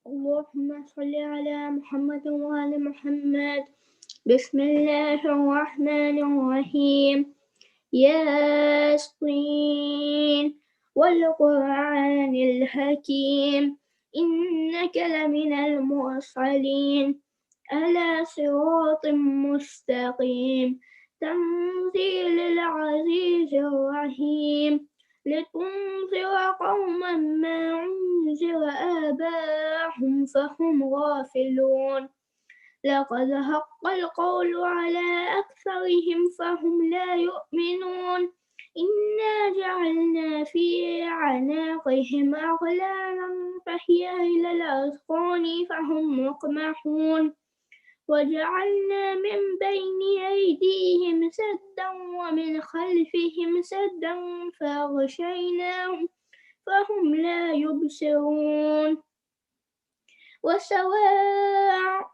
اللهم صل على محمد وآل محمد. بسم الله الرحمن الرحيم. ياسين والقرآن الحكيم إنك لمن المرسلين على صراط مستقيم تنزيل العزيز الرحيم لتنذر قوما ما أنذر آباءهم فهم غافلون لقد حق القول على أكثرهم فهم لا يؤمنون إنا جعلنا في أعناقهم أغلالا فهي إلى الأذقان فهم مقمحون وجعلنا من بين أيديهم سدا ومن خلفهم سدا فأغشيناهم فهم لا يبصرون وسواء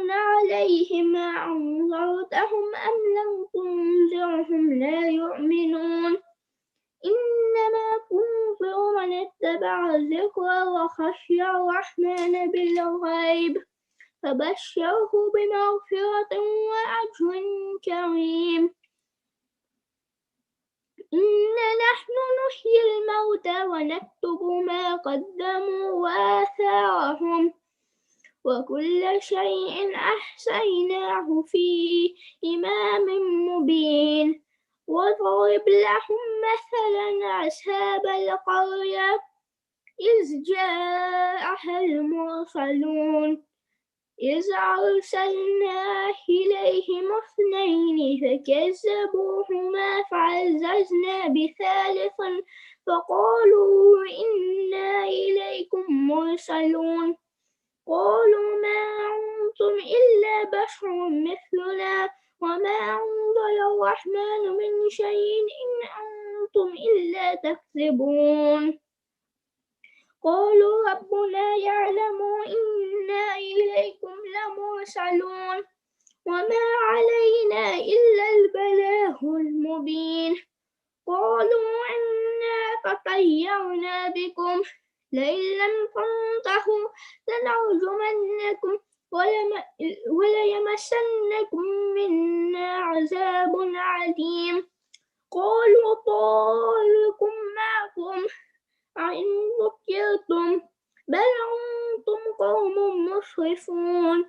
عليهم أنذرتهم أم لم تنذرهم لا يؤمنون إنما تنذر من اتبع الذكر وخشي الرحمن بالغيب فبشره بمغفرة وأجر كريم إنا نحن نحيي الموتى ونكتب ما قدموا وآثارهم وكل شيء أحصيناه في إمام مبين واضرب لهم مثلا أصحاب القرية إذ جاءها المرسلون إذ أرسلنا إليهم اثنين فكذبوهما فعززنا بثالث فقالوا إنا إليكم مرسلون قالوا ما أنتم إلا بشر مثلنا وما أنزل الرحمن من شيء إن أنتم إلا تكذبون قالوا ربنا يعلم إنا إليكم لمرسلون وما علينا إلا البلاغ المبين قالوا إنا تطيرنا بكم لئن لم تنتهوا لنرجمنكم وليمسنكم منا عذاب عليم قالوا طائركم معكم أئن ذكرتم بل أنتم قوم مسرفون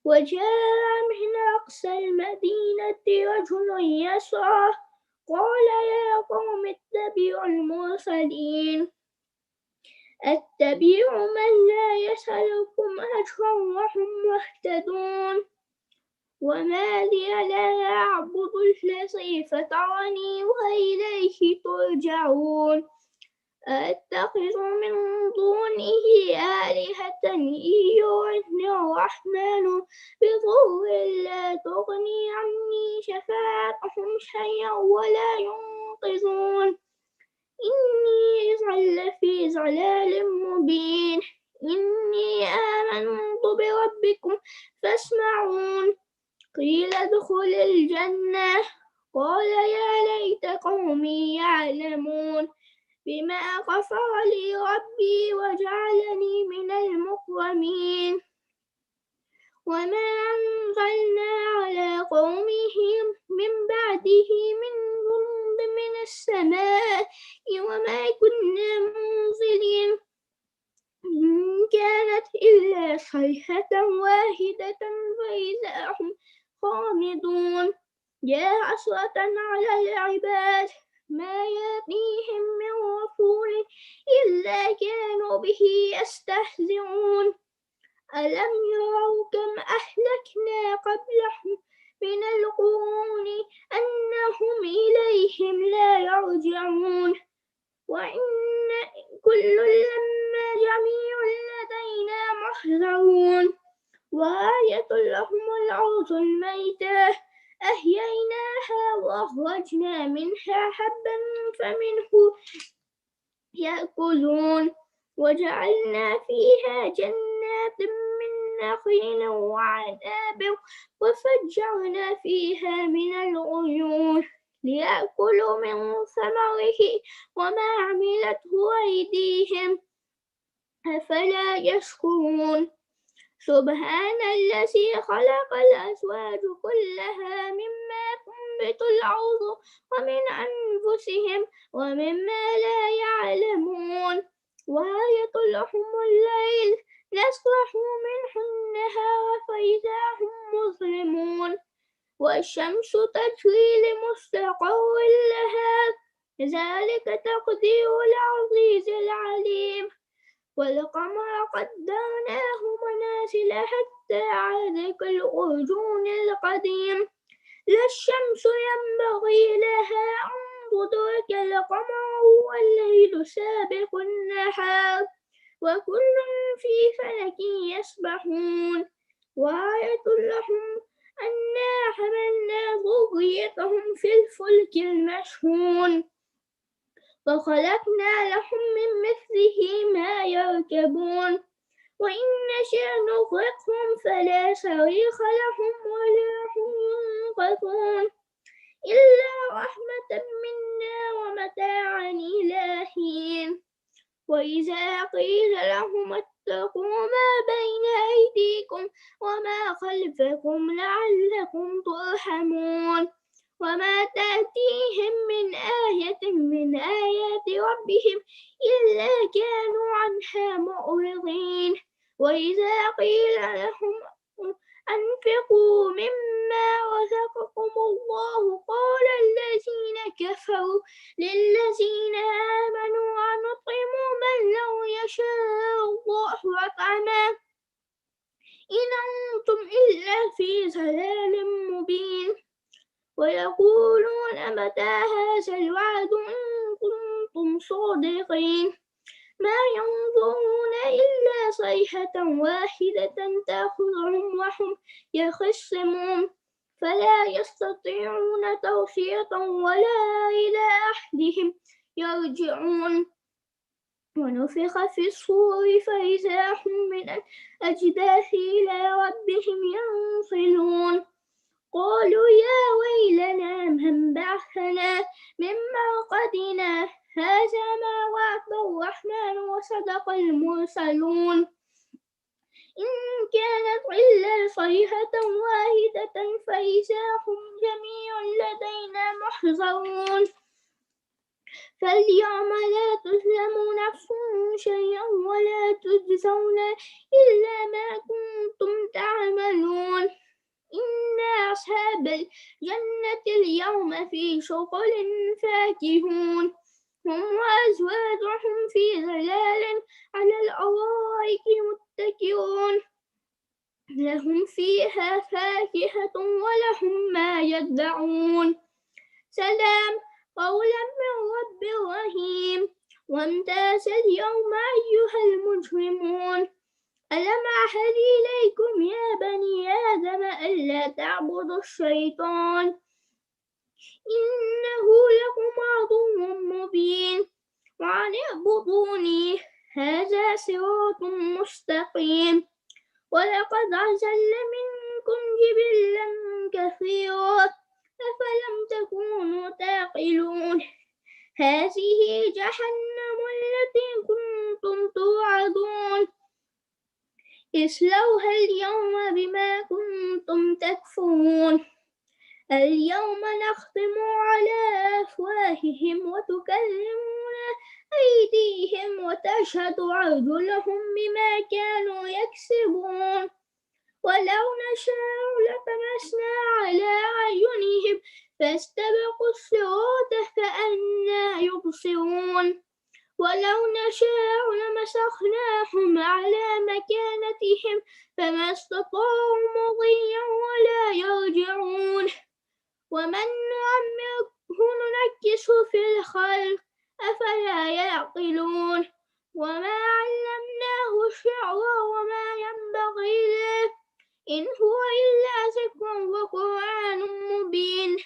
وجاء من أقصى المدينة رجل يسعى قال يا قوم اتبعوا المرسلين اتبعوا من لا يسألكم أجرا وهم مهتدون وما لي لا أعبد الذي فطرني وإليه ترجعون أتخذ من دونه آلهة إن يردني الرحمن بضر لا تغني عني شفاعتهم شيئا ولا ينقذون إني إذا لفي ضلال مبين إني آمنت بربكم فاسمعون قيل ادخل الجنة قال يا ليت قومي يعلمون بما غفر لي ربي وجعلني من المكرمين وما أنزلنا على قومه من بعده من جند من السماء وما كنا منزلين إن كانت إلا صيحة واحدة فإذا هم خامدون يا حسرة على العباد ما يأتيهم من رسول إلا كانوا به يستهزئون ألم يروا كم أهلكنا قبلهم من القرون أنهم إليهم لا يرجعون وإن كل لما جميع لدينا محضرون وآية لهم الأرض الميتة أحييناها وأخرجنا منها حبا فمنه يأكلون وجعلنا فيها جنات من نخيل وعناب وفجرنا فيها من العيون ليأكلوا من ثمره وما عملته أيديهم أفلا يشكرون سبحان الذي خلق الأزواج كلها مما تنبت الأرض ومن أنفسهم ومما لا يعلمون وآية لهم الليل نسلخ منه النهار فإذا هم مظلمون والشمس تجري لمستقر لها ذلك تقدير العزيز العليم والقمر قدرناه منازل حتى عاد كالعرجون القديم لا الشمس ينبغي لها أن تدرك القمر والليل سابق النهار وكل في فلك يسبحون وآية لهم أنا حملنا ذريتهم في الفلك المشحون وخلقنا لهم من مثله ما يركبون وإن نشأ نغرقهم فلا صريخ لهم ولا هم ينقذون إلا رحمة منا ومتاعا إلى حين وإذا قيل لهم اتقوا ما بين أيديكم وما خلفكم لعلكم ترحمون وما تأتيهم من آية من آيات ربهم إلا كانوا عنها معرضين وإذا قيل لهم أنفقوا مما رزقكم الله قال الذين كفروا للذين آمنوا أنطعم من لو يشاء الله أطعمه إن أنتم إلا في ضلال مبين ويقولون متى هذا الوعد إن كنتم صادقين ما ينظرون إلا صيحة واحدة تأخذهم وهم يخصمون فلا يستطيعون توصية ولا إلى أهلهم يرجعون ونفخ في الصور فإذا هم من الأجداث إلى ربهم ينصلون قالوا يا ويلنا من بعثنا من مرقدنا هذا ما وعد الرحمن وصدق المرسلون إن كانت إلا صيحة واحدة فإذا هم جميع لدينا محضرون فاليوم لا تظلم نفس شيئا ولا تجزون إلا ما كنتم تعملون إن أصحاب الجنة اليوم في شغل فاكهون هم وأزواجهم في ظلال على الأرائك متكئون لهم فيها فاكهة ولهم ما يدعون سلام قولا من رب رحيم وامتاز اليوم أيها المجرمون ألم أعهد إليكم يا بني آدم ألا تعبدوا الشيطان إنه لكم عدو مبين وأن اعبدوني هذا صراط مستقيم ولقد أضل منكم جبلا كثيرا أفلم تكونوا تعقلون هذه جهنم التي كنتم توعدون اصلوها اليوم بما كنتم تكفرون اليوم نختم على أفواههم وتكلمنا أيديهم وتشهد أرجلهم بما كانوا يكسبون ولو نشاء لطمسنا على أعينهم فاستبقوا الصراط فأنى يبصرون ولو نشاء لمسخناهم على مكانتهم فما استطاعوا مضيا ولا يرجعون ومن نعمره ننكسه في الخلق أفلا يعقلون وما علمناه الشعر وما ينبغي له إن هو إلا ذكر وقرآن مبين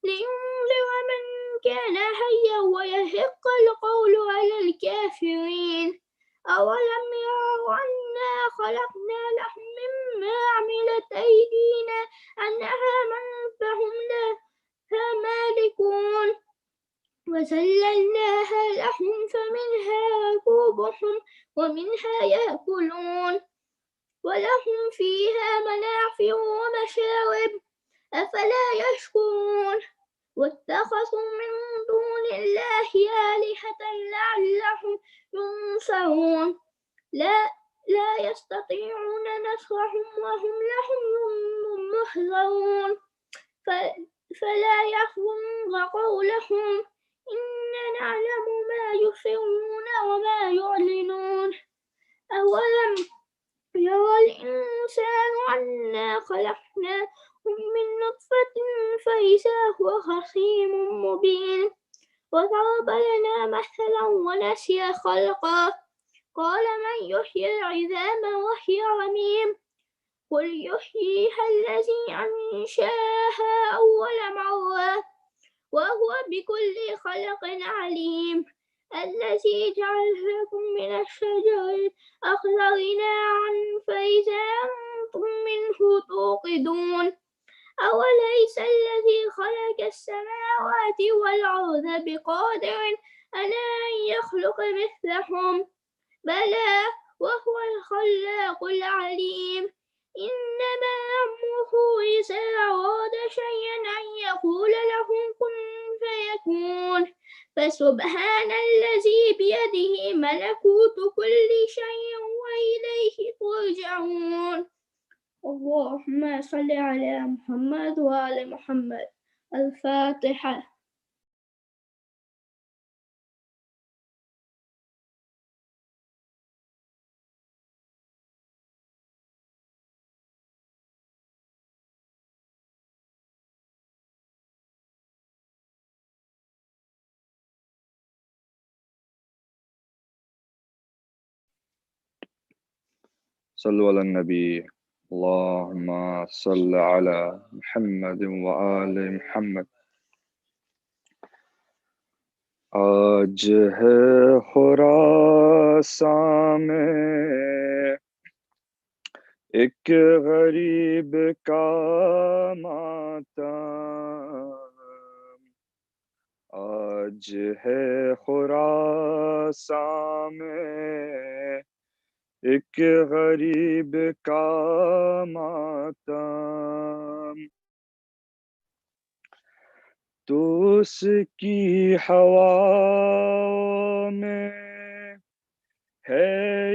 لينذر من كان حيا ويحق القول على الكافرين أولم يروا أنا خلقنا لهم مما عملت أيدينا أنعاما فهم لها مالكون وَذَلَّلْنَاهَا لَهُمْ فَمِنْهَا رَكُوبُهُمْ وَمِنْهَا يَأْكُلُونَ وَلَهُمْ فِيهَا مَنَافِعُ وَمَشَارِبُ أَفَلَا يَشْكُرُونَ وَاتَّخَذُوا مِن دُونِ اللَّهِ آلِهَةً لَعَلَّهُمْ يُنصَرُونَ لا يستطيعون نصرهم وهم لهم محضرون فلا يحزنك قولهم إنا نعلم ما يسرون وما يعلنون أولم يرى الإنسان أنا خلقناه من نطفة فإذا هو خصيم مبين وضرب لنا مثلا ونسي خلقه قال من يحيي العظام وهي رميم قل يحييها الذي أنشأها أول مرة وهو بكل خلق عليم الذي جعل لكم من الشجر الأخضر نارا فإذا أنتم منه توقدون أوليس الذي خلق السماوات والأرض بقادر على أن يخلق مثلهم بلى وهو الخلاق العليم إنما أمره إذا أراد شيئا أن يقول له كن فيكون فسبحان الذي بيده ملكوت كل شيء وإليه ترجعون اللهم صل على محمد وآل محمد الفاتحة صلوا على النبي اللهم صل على محمد وآل محمد آج ہے خراساں میں ایک غریب کا ماتم آج ہے خراساں میں ایک غریب کا ماتم تو اس کی ہوا میں ہے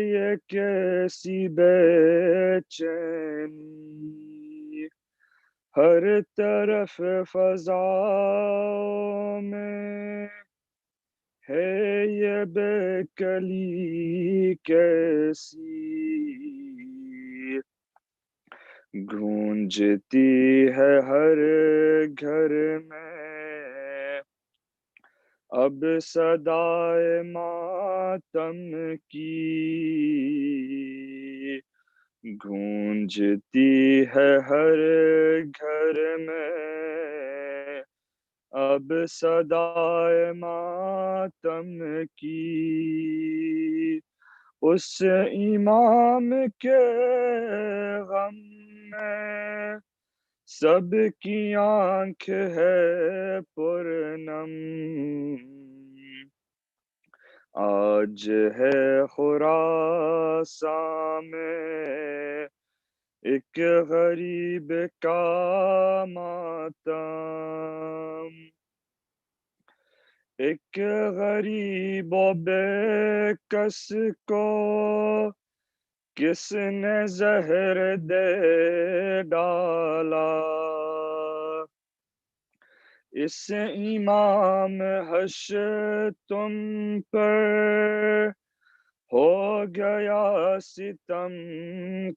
یہ کیسی بے چینی ہر طرف فضا میں ہے یہ بے کلی کیسی گونجتی ہے ہر گھر میں اب صدائے ماتم کی گونجتی ہے ہر گھر میں اب صدائے ماتم کی اس امام کے غم میں سب کی آنکھ ہے پرنم آج ہے خراساں میں ایک غریب کا ماتم ایک غریب و بے کس کو کس نے زہر دے ڈالا اس امام حشر تم پر ہو گیا ستم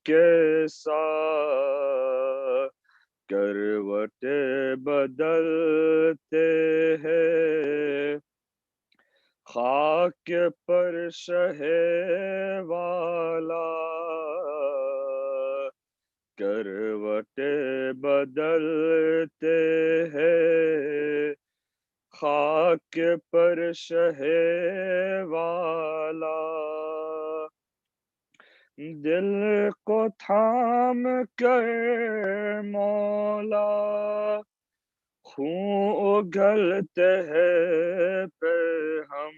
کیسا کروٹیں بدلتے ہیں خاک پر شہ والا کروٹیں بدلتے ہیں خاک پر شہ والا دل کو تھام کر مولا خون اگلتے ہیں پھر ہم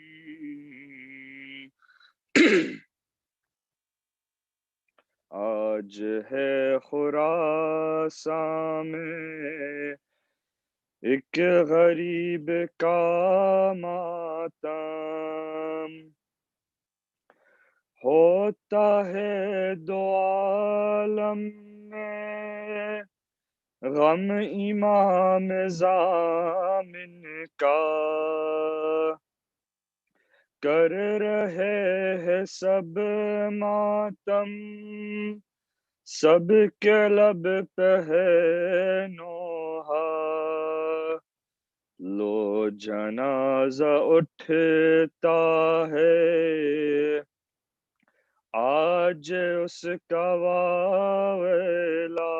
آج ہے خراساں میں ایک غریب کا ماتم ہوتا ہے دو عالم میں غم امام ضامن کا کر رہے ہیں سب ماتم سب کے لب پہ ہے نوحہ لو جنازہ اٹھتا ہے آج اس کا واویلا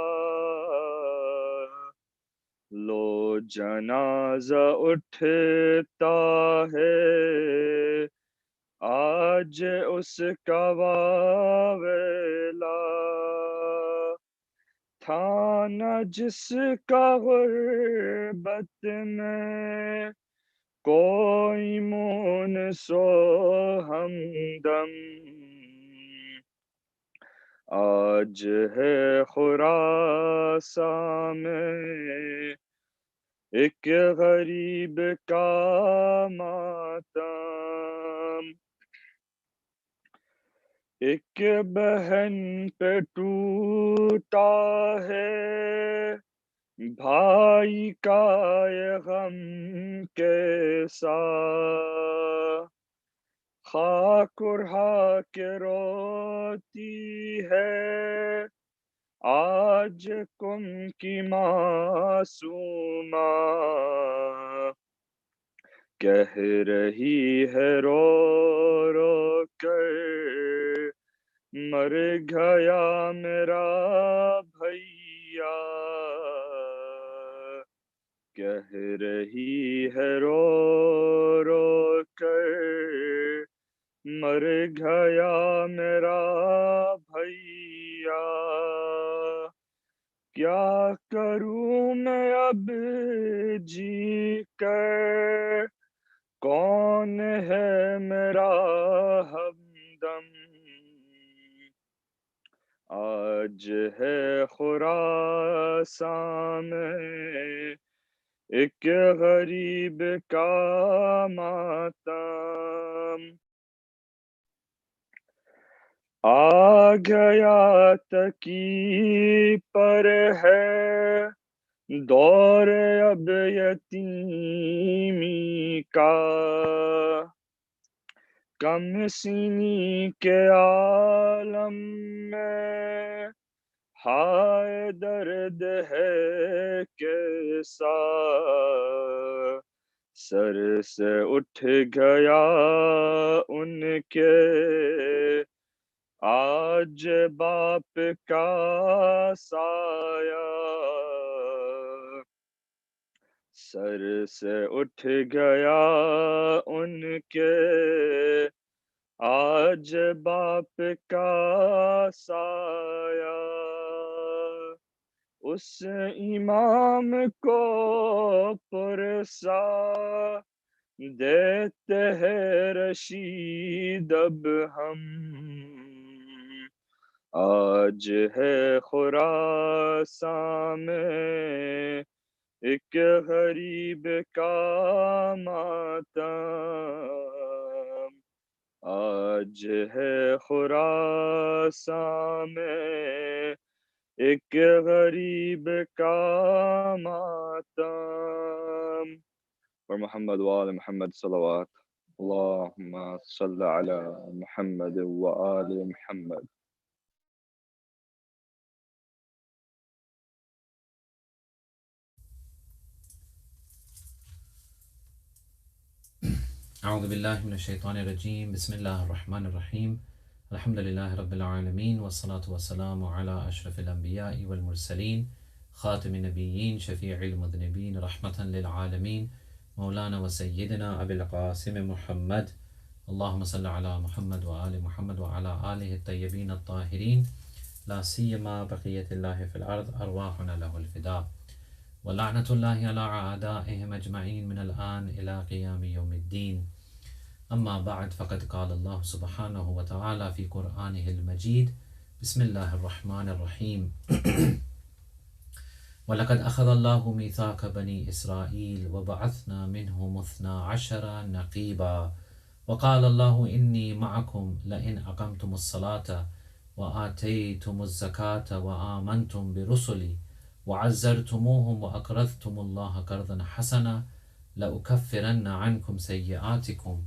لو جنازہ اٹھتا ہے آج اس کا واویلا تھا نہ جس کا غربت میں کوئی مون سو ہمدم آج ہے خراساں میں ایک غریب کا ماتم ایک بہن پہ ٹوٹا ہے بھائی کا یہ غم کیسا خاک اڑا کے روتی ہے آج کم کی معصومہ کہہ رہی ہے رو رو کر مر گیا میرا بھیا کہہ رہی ہے رو رو کر مر گیا میرا بھیا کیا کروں میں اب جی کر کون ہے میرا ہمدم آج ہے خراساں میں ایک غریب کا ماتم آ گیا تکی پر ہے دور اب یتیمی کا کم سینی کے عالم میں ہائے درد ہے کیسا سر سے اٹھ گیا ان کے آج باپ کا سایہ سر سے اٹھ گیا ان کے آج باپ کا سایہ اس امام کو پرسا دیتے ہیں رشید اب ہم آج ہے خراساں میں ایک غریب کا ماتم آج ہے خراساں میں ایک غریب کا ماتم اور محمد وآل محمد صلوات اللہم صل علی محمد وآل محمد اعوذ باللہ من الشیطان الرجیم بسم اللہ الرحمن الرحیم الحمد للہ رب العالمین والصلاة والسلام علی اشرف الانبیاء والمرسلین خاتم النبیین شفیع المذنبین رحمتا للعالمین مولانا و سیدنا ابی القاسم محمد اللہم صل علی محمد وآل محمد وعلی آلہ الطیبین الطاہرین لا سیما بقیت اللہ فی الارض ارواحنا له الفداء وَلَعْنَةُ اللَّهِ عَلَىٰ أَعْدَائِهِمْ أَجْمَعِينَ مِنَ الْآنِ إِلَىٰ قِيَامِ يَوْمِ الدِّينِ أما بعد فقد قال الله سبحانه وتعالى في قرآنه المجيد بسم الله الرحمن الرحيم ولقد أخذ الله ميثاق بني إسرائيل وبعثنا منهم 12 نقيبا وقال الله إني معكم لئن أقمتم الصلاة وآتيتم الزكاة وآمنتم برسلي وعزرتموهم وأقرضتم الله قرضا حسنا لأكفرن عنكم سيئاتكم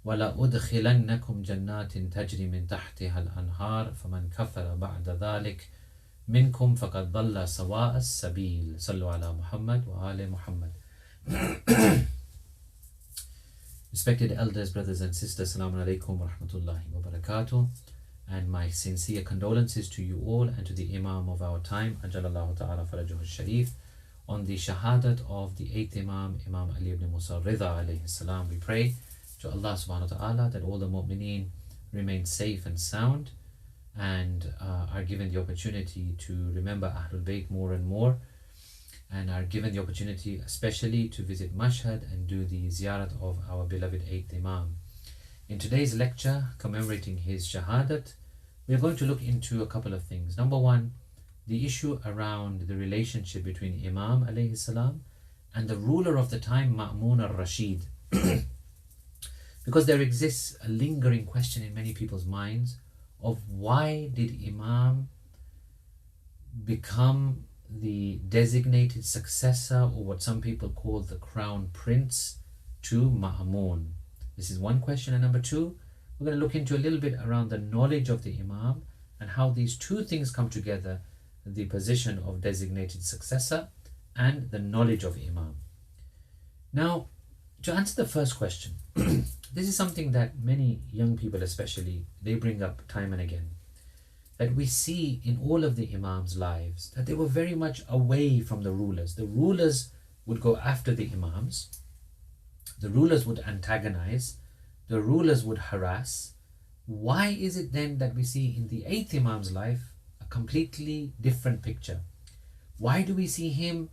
وَلَأُدْخِلَنَّكُمْ جَنَّاتٍ تَجْرِي مِنْ تَحْتِهَا الْأَنْهَارُ فَمَنْ كَفَرَ بَعْدَ ذَلِكَ مِنْكُمْ فَقَدْ ضَلَّ سَوَاءَ السَّبِيلِ صلوا على محمد وآل Muhammad. Respected elders, brothers and sisters, Assalamu alaikum wa rahmatullahi wa barakatuh. And my sincere condolences to you all and to the Imam of our time, Ajalallahu ta'ala farajahu sharif, on the Shahadat of the 8th Imam, Imam Ali ibn Musa Raza alayhi salam. We pray to Allah subhanahu wa ta'ala that all the mu'mineen remain safe and sound and are given the opportunity to remember Ahlul Bayt more and more, and are given the opportunity especially to visit Mashhad and do the ziyarat of our beloved 8th Imam. In today's lecture commemorating his Shahadat, we are going to look into a couple of things. Number one, the issue around the relationship between Imam alayhi salam and the ruler of the time, Ma'mun al-Rashid. Because there exists a lingering question in many people's minds of why did Imam become the designated successor, or what some people call the crown prince, to Ma'mun. This is one question. And number two, we're going to look into a little bit around the knowledge of the Imam and how these two things come together, the position of designated successor and the knowledge of Imam. Now, to answer the first question, this is something that many young people especially, they bring up time and again, that we see in all of the Imams' lives, that they were very much away from the rulers. The rulers would go after the Imams, the rulers would antagonize, the rulers would harass. Why is it then that we see in the 8th Imam's life a completely different picture? Why do we see him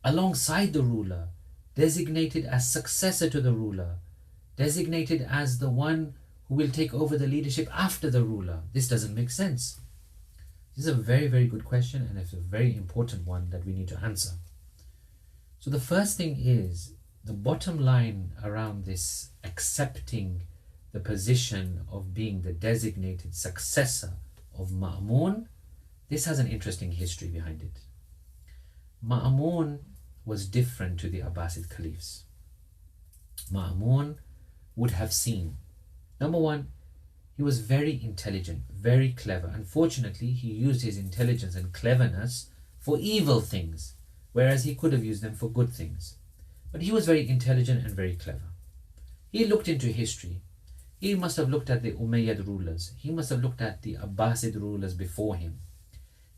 alongside the ruler, designated as successor to the ruler, designated as the one who will take over the leadership after the ruler? This doesn't make sense. This is a very, very good question, and it's a very important one that we need to answer. So the first thing is, the bottom line around this accepting the position of being the designated successor of Ma'mun, this has an interesting history behind it. Ma'mun was different to the Abbasid caliphs. Ma'mun would have seen, number one, he was very intelligent, very clever. Unfortunately, he used his intelligence and cleverness for evil things, whereas he could have used them for good things. But he was very intelligent and very clever. He looked into history. He must have looked at the Umayyad rulers. He must have looked at the Abbasid rulers before him.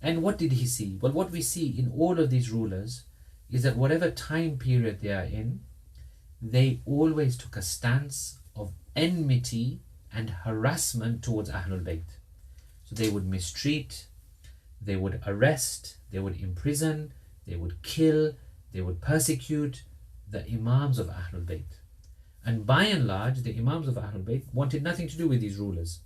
And what did he see? Well, what we see in all of these rulers is that whatever time period they are in, they always took a stance of enmity and harassment towards Ahlul Bayt. So they would mistreat, they would arrest, they would imprison, they would kill, they would persecute the Imams of Ahlul Bayt. And by and large, the Imams of Ahlul Bayt wanted nothing to do with these rulers.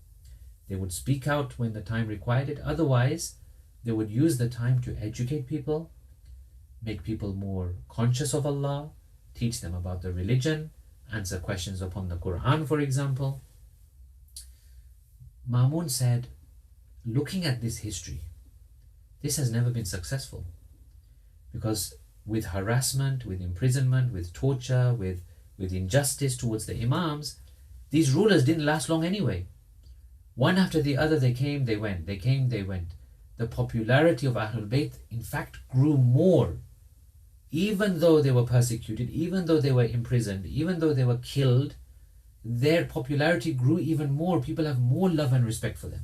They would speak out when the time required it. Otherwise, they would use the time to educate people, make people more conscious of Allah, teach them about the religion, answer questions upon the Quran, for example. Ma'mun said, looking at this history, this has never been successful, because with harassment, with imprisonment, with torture, with injustice towards the Imams, these rulers didn't last long anyway. One after the other, they came, they went, they came, they went. The popularity of Ahlul Bayt, in fact, grew more. Even though they were persecuted, even though they were imprisoned, even though they were killed, their popularity grew even more. People have more love and respect for them.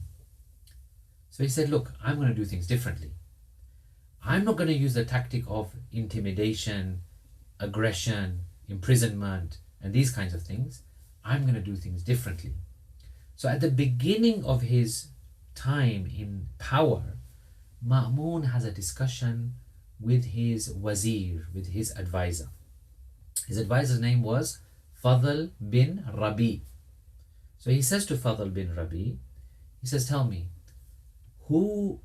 So he said, look, I'm going to do things differently. I'm not going to use the tactic of intimidation, aggression, imprisonment, and these kinds of things. I'm going to do things differently. So at the beginning of his time in power, Ma'mun has a discussion with his wazir, with his advisor. His advisor's name was Fadl bin Rabi. So he says to Fadl bin Rabi, he says, tell me, who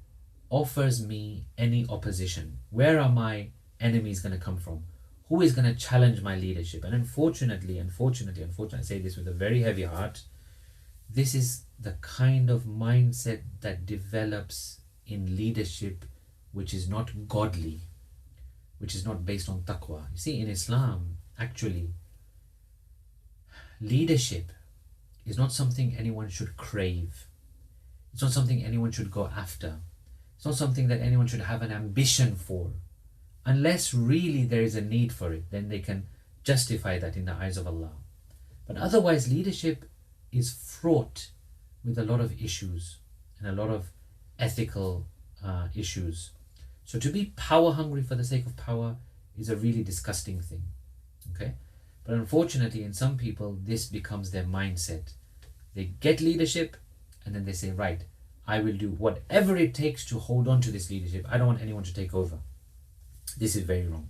offers me any opposition? Where are my enemies going to come from? Who is going to challenge my leadership? And unfortunately, I say this with a very heavy heart, this is the kind of mindset that develops in leadership which is not godly, which is not based on taqwa. You see, in Islam, actually, leadership is not something anyone should crave. It's not something anyone should go after. It's not something that anyone should have an ambition for. Unless really there is a need for it, then they can justify that in the eyes of Allah. But otherwise, leadership is fraught with a lot of issues and a lot of ethical issues. So to be power hungry for the sake of power is a really disgusting thing. Okay? But unfortunately, in some people, this becomes their mindset. They get leadership and then they say, right, I will do whatever it takes to hold on to this leadership. I don't want anyone to take over. This is very wrong.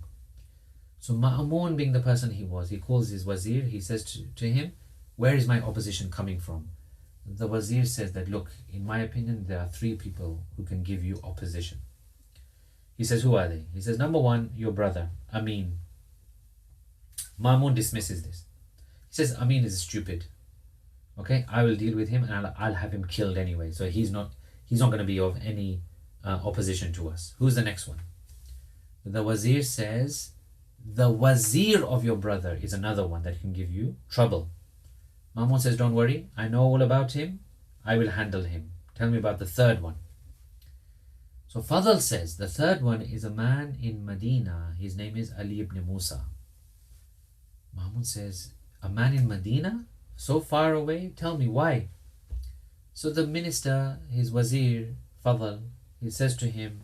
So Ma'amun, being the person he was, he calls his wazir, he says to him, where is my opposition coming from? The wazir says that, look, in my opinion, there are 3 people who can give you opposition. He says, who are they? He says, number 1, your brother, Amin. Ma'amun dismisses this. He says, Amin is stupid. Okay, I will deal with him and I'll have him killed anyway. So he's not going to be of any opposition to us. Who's the next one? The wazir says, the wazir of your brother is another one that can give you trouble. Ma'amun says, don't worry, I know all about him. I will handle him. Tell me about the 3rd one. So Fadl says, the 3rd one is a man in Medina. His name is Ali ibn Musa. Ma'amun says, a man in Medina? So far away? Tell me why. So the minister, his wazir, Fadl, he says to him,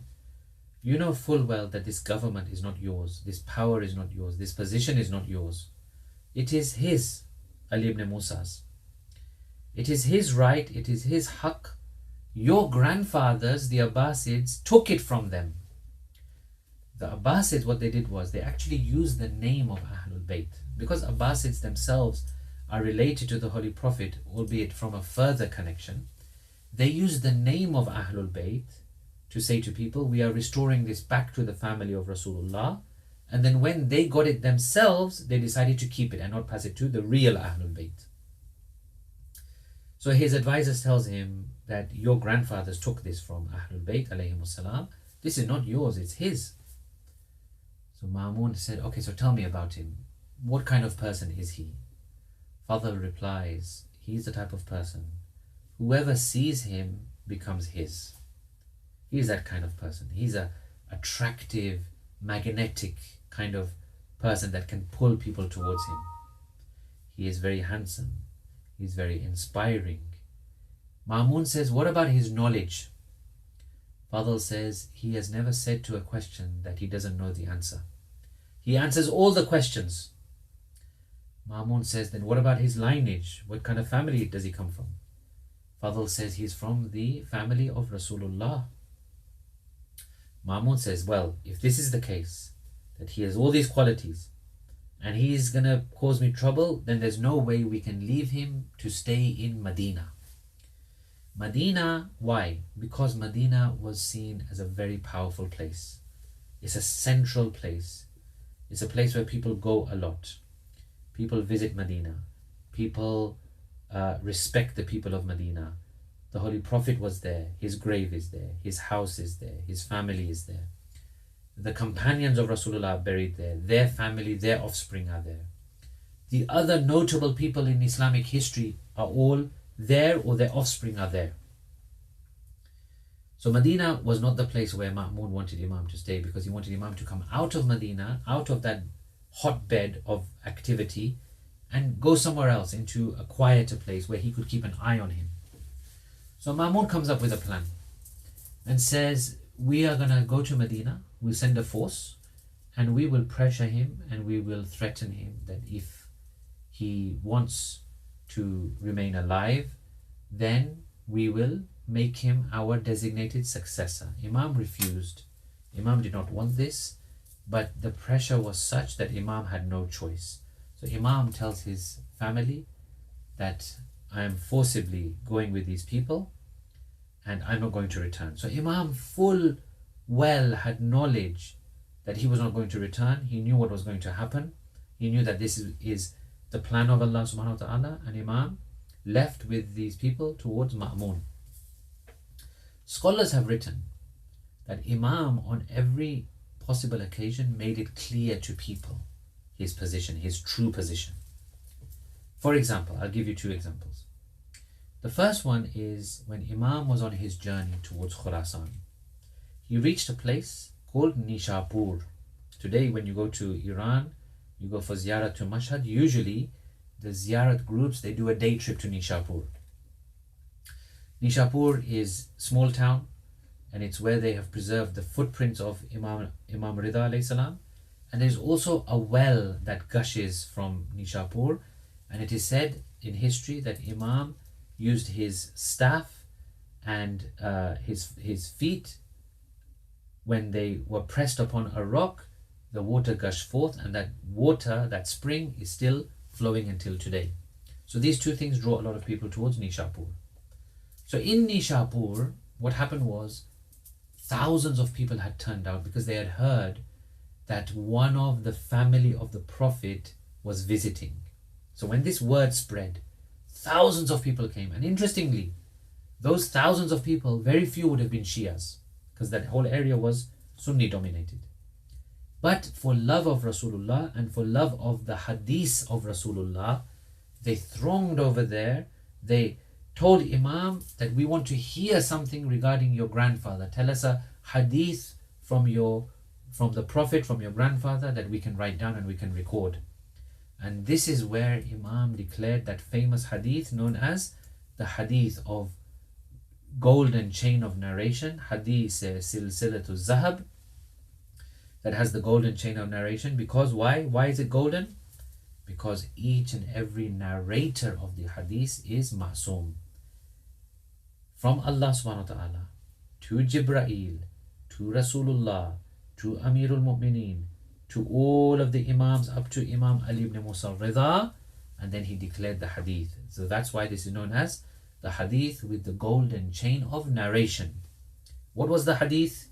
you know full well that this government is not yours. This power is not yours. This position is not yours. It is his, Ali ibn Musa's. It is his right. It is his haqq. Your grandfathers, the Abbasids, took it from them. The Abbasids, what they did was they actually used the name of Ahlul Bayt. Because Abbasids themselves are related to the Holy Prophet, albeit from a further connection, they used the name of Ahlul Bayt to say to people, we are restoring this back to the family of Rasulullah. And then when they got it themselves, they decided to keep it and not pass it to the real Ahlul Bayt. So his advisor tells him that your grandfathers took this from Ahlul Bayt alayhimus salam. This is not yours, it's his. So Ma'amun said, okay, so tell me about him. What kind of person is he? Fadl replies, he's the type of person, whoever sees him becomes his. He's that kind of person. He's a attractive, magnetic kind of person that can pull people towards him. He is very handsome. He's very inspiring. Ma'amun says, what about his knowledge? Fadl says, he has never said to a question that he doesn't know the answer. He answers all the questions. Ma'amun says, then what about his lineage? What kind of family does he come from? Fadl says, he's from the family of Rasulullah. Ma'amun says, well, if this is the case, that he has all these qualities, and he's going to cause me trouble, then there's no way we can leave him to stay in Medina. Medina, why? Because Medina was seen as a very powerful place. It's a central place. It's a place where people go a lot. People visit Medina. People respect the people of Medina. The Holy Prophet was there. His grave is there. His house is there. His family is there. The companions of Rasulullah are buried there. Their family, their offspring are there. The other notable people in Islamic history are all there, or their offspring are there. So Medina was not the place where Ma'mun wanted Imam to stay, because he wanted Imam to come out of Medina, out of that hotbed of activity, and go somewhere else into a quieter place where he could keep an eye on him. So Ma'mun comes up with a plan and says, we are going to go to Medina, we'll send a force, and we will pressure him and we will threaten him that if he wants to remain alive, then we will make him our designated successor. Imam refused. Imam did not want this, but the pressure was such that Imam had no choice. So Imam tells his family that I am forcibly going with these people and I'm not going to return. So Imam full well had knowledge that he was not going to return. He knew what was going to happen. He knew that this is the plan of Allah subhanahu wa ta'ala, and Imam left with these people towards Ma'mun. Scholars have written that Imam on every possible occasion made it clear to people his position, his true position. For example, I'll give you two examples. The first one is when Imam was on his journey towards Khurasan. He reached a place called Nishapur. Today when you go to Iran, you go for ziyarat to Mashhad, usually the ziyarat groups, they do a day trip to Nishapur. Nishapur is small town, and it's where they have preserved the footprints of Imam Rida alayhi salam. And there's also a well that gushes from Nishapur, and it is said in history that Imam used his staff and his feet. When they were pressed upon a rock, the water gushed forth, and that water, that spring, is still flowing until today. So these two things draw a lot of people towards Nishapur. So in Nishapur, what happened was thousands of people had turned out because they had heard that one of the family of the Prophet was visiting. So when this word spread, thousands of people came. And interestingly, those thousands of people, very few would have been Shias, because that whole area was Sunni dominated. But for love of Rasulullah and for love of the hadith of Rasulullah, they thronged over there. They told Imam that we want to hear something regarding your grandfather. Tell us a hadith from the Prophet, from your grandfather, that we can write down and we can record. And this is where Imam declared that famous hadith known as the hadith of golden chain of narration, hadith silsilatu zahab, that has the golden chain of narration. Because why is it golden? Because each and every narrator of the hadith is ma'soom. From Allah subhanahu wa ta'ala, to Jibreel, to Rasulullah, to Amirul Mu'mineen, to all of the Imams up to Imam Ali ibn Musa Raza, and then he declared the hadith. So that's why this is known as the hadith with the golden chain of narration. What was the hadith?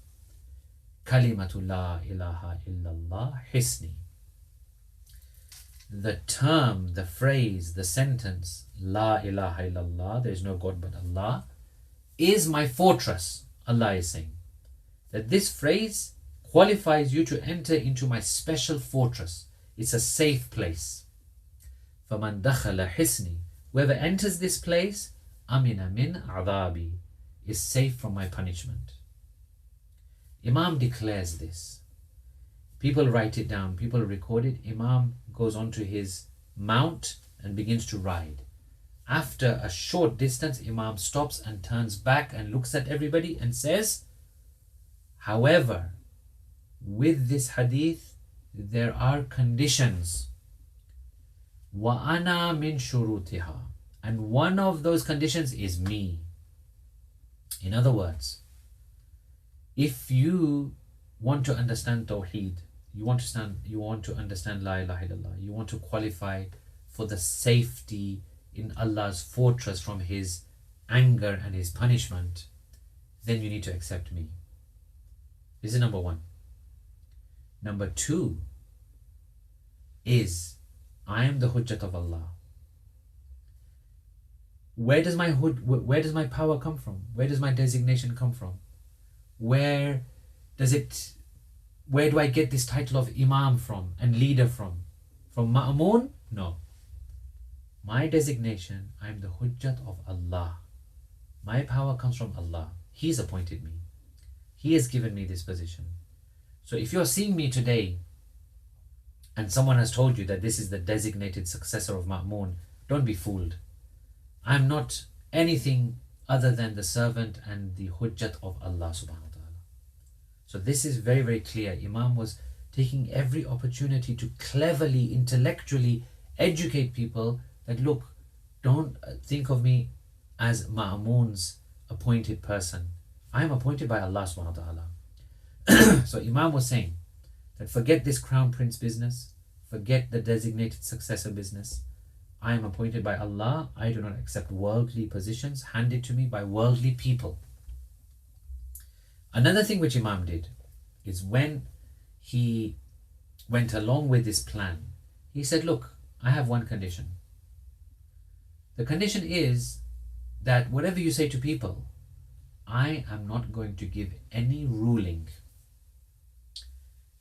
Kalimatu la ilaha illallah hisni. The term, the phrase, the sentence, La ilaha illallah, there is no God but Allah, is my fortress. Allah is saying that this phrase qualifies you to enter into my special fortress. It's a safe place. فَمَنْ دَخَلَ حِسْنِي, whoever enters this place, amina min adabi, is safe from my punishment. Imam declares this. People write it down, people record it. Imam goes onto his mount and begins to ride. After a short distance, Imam stops and turns back and looks at everybody and says, however, with this hadith, there are conditions. وَأَنَا مِن شُرُوتِهَا, and one of those conditions is me. In other words, if you want to understand Tawheed, you want to understand La ilaha illallah, you want to qualify for the safety in Allah's fortress from His anger and His punishment, then you need to accept me. This is number one. Number two is, I am the Hujjat of Allah. Where does my power come from? Where does my designation come from? Where do I get this title of Imam from and leader from? From Ma'mun? No. My designation, I am the Hujjat of Allah. My power comes from Allah. He's appointed me. He has given me this position. So if you're seeing me today and someone has told you that this is the designated successor of Ma'mun, don't be fooled. I'm not anything other than the servant and the Hujjat of Allah subhanahu wa ta'ala. So this is very, very clear. Imam was taking every opportunity to cleverly, intellectually educate people that, look, don't think of me as Ma'mun's appointed person. I am appointed by Allah subhanahu wa ta'ala. So Imam was saying that forget this crown prince business, forget the designated successor business. I am appointed by Allah. I do not accept worldly positions handed to me by worldly people. Another thing which Imam did is when he went along with this plan, he said, look, I have one condition. The condition is that whatever you say to people, I am not going to give any ruling.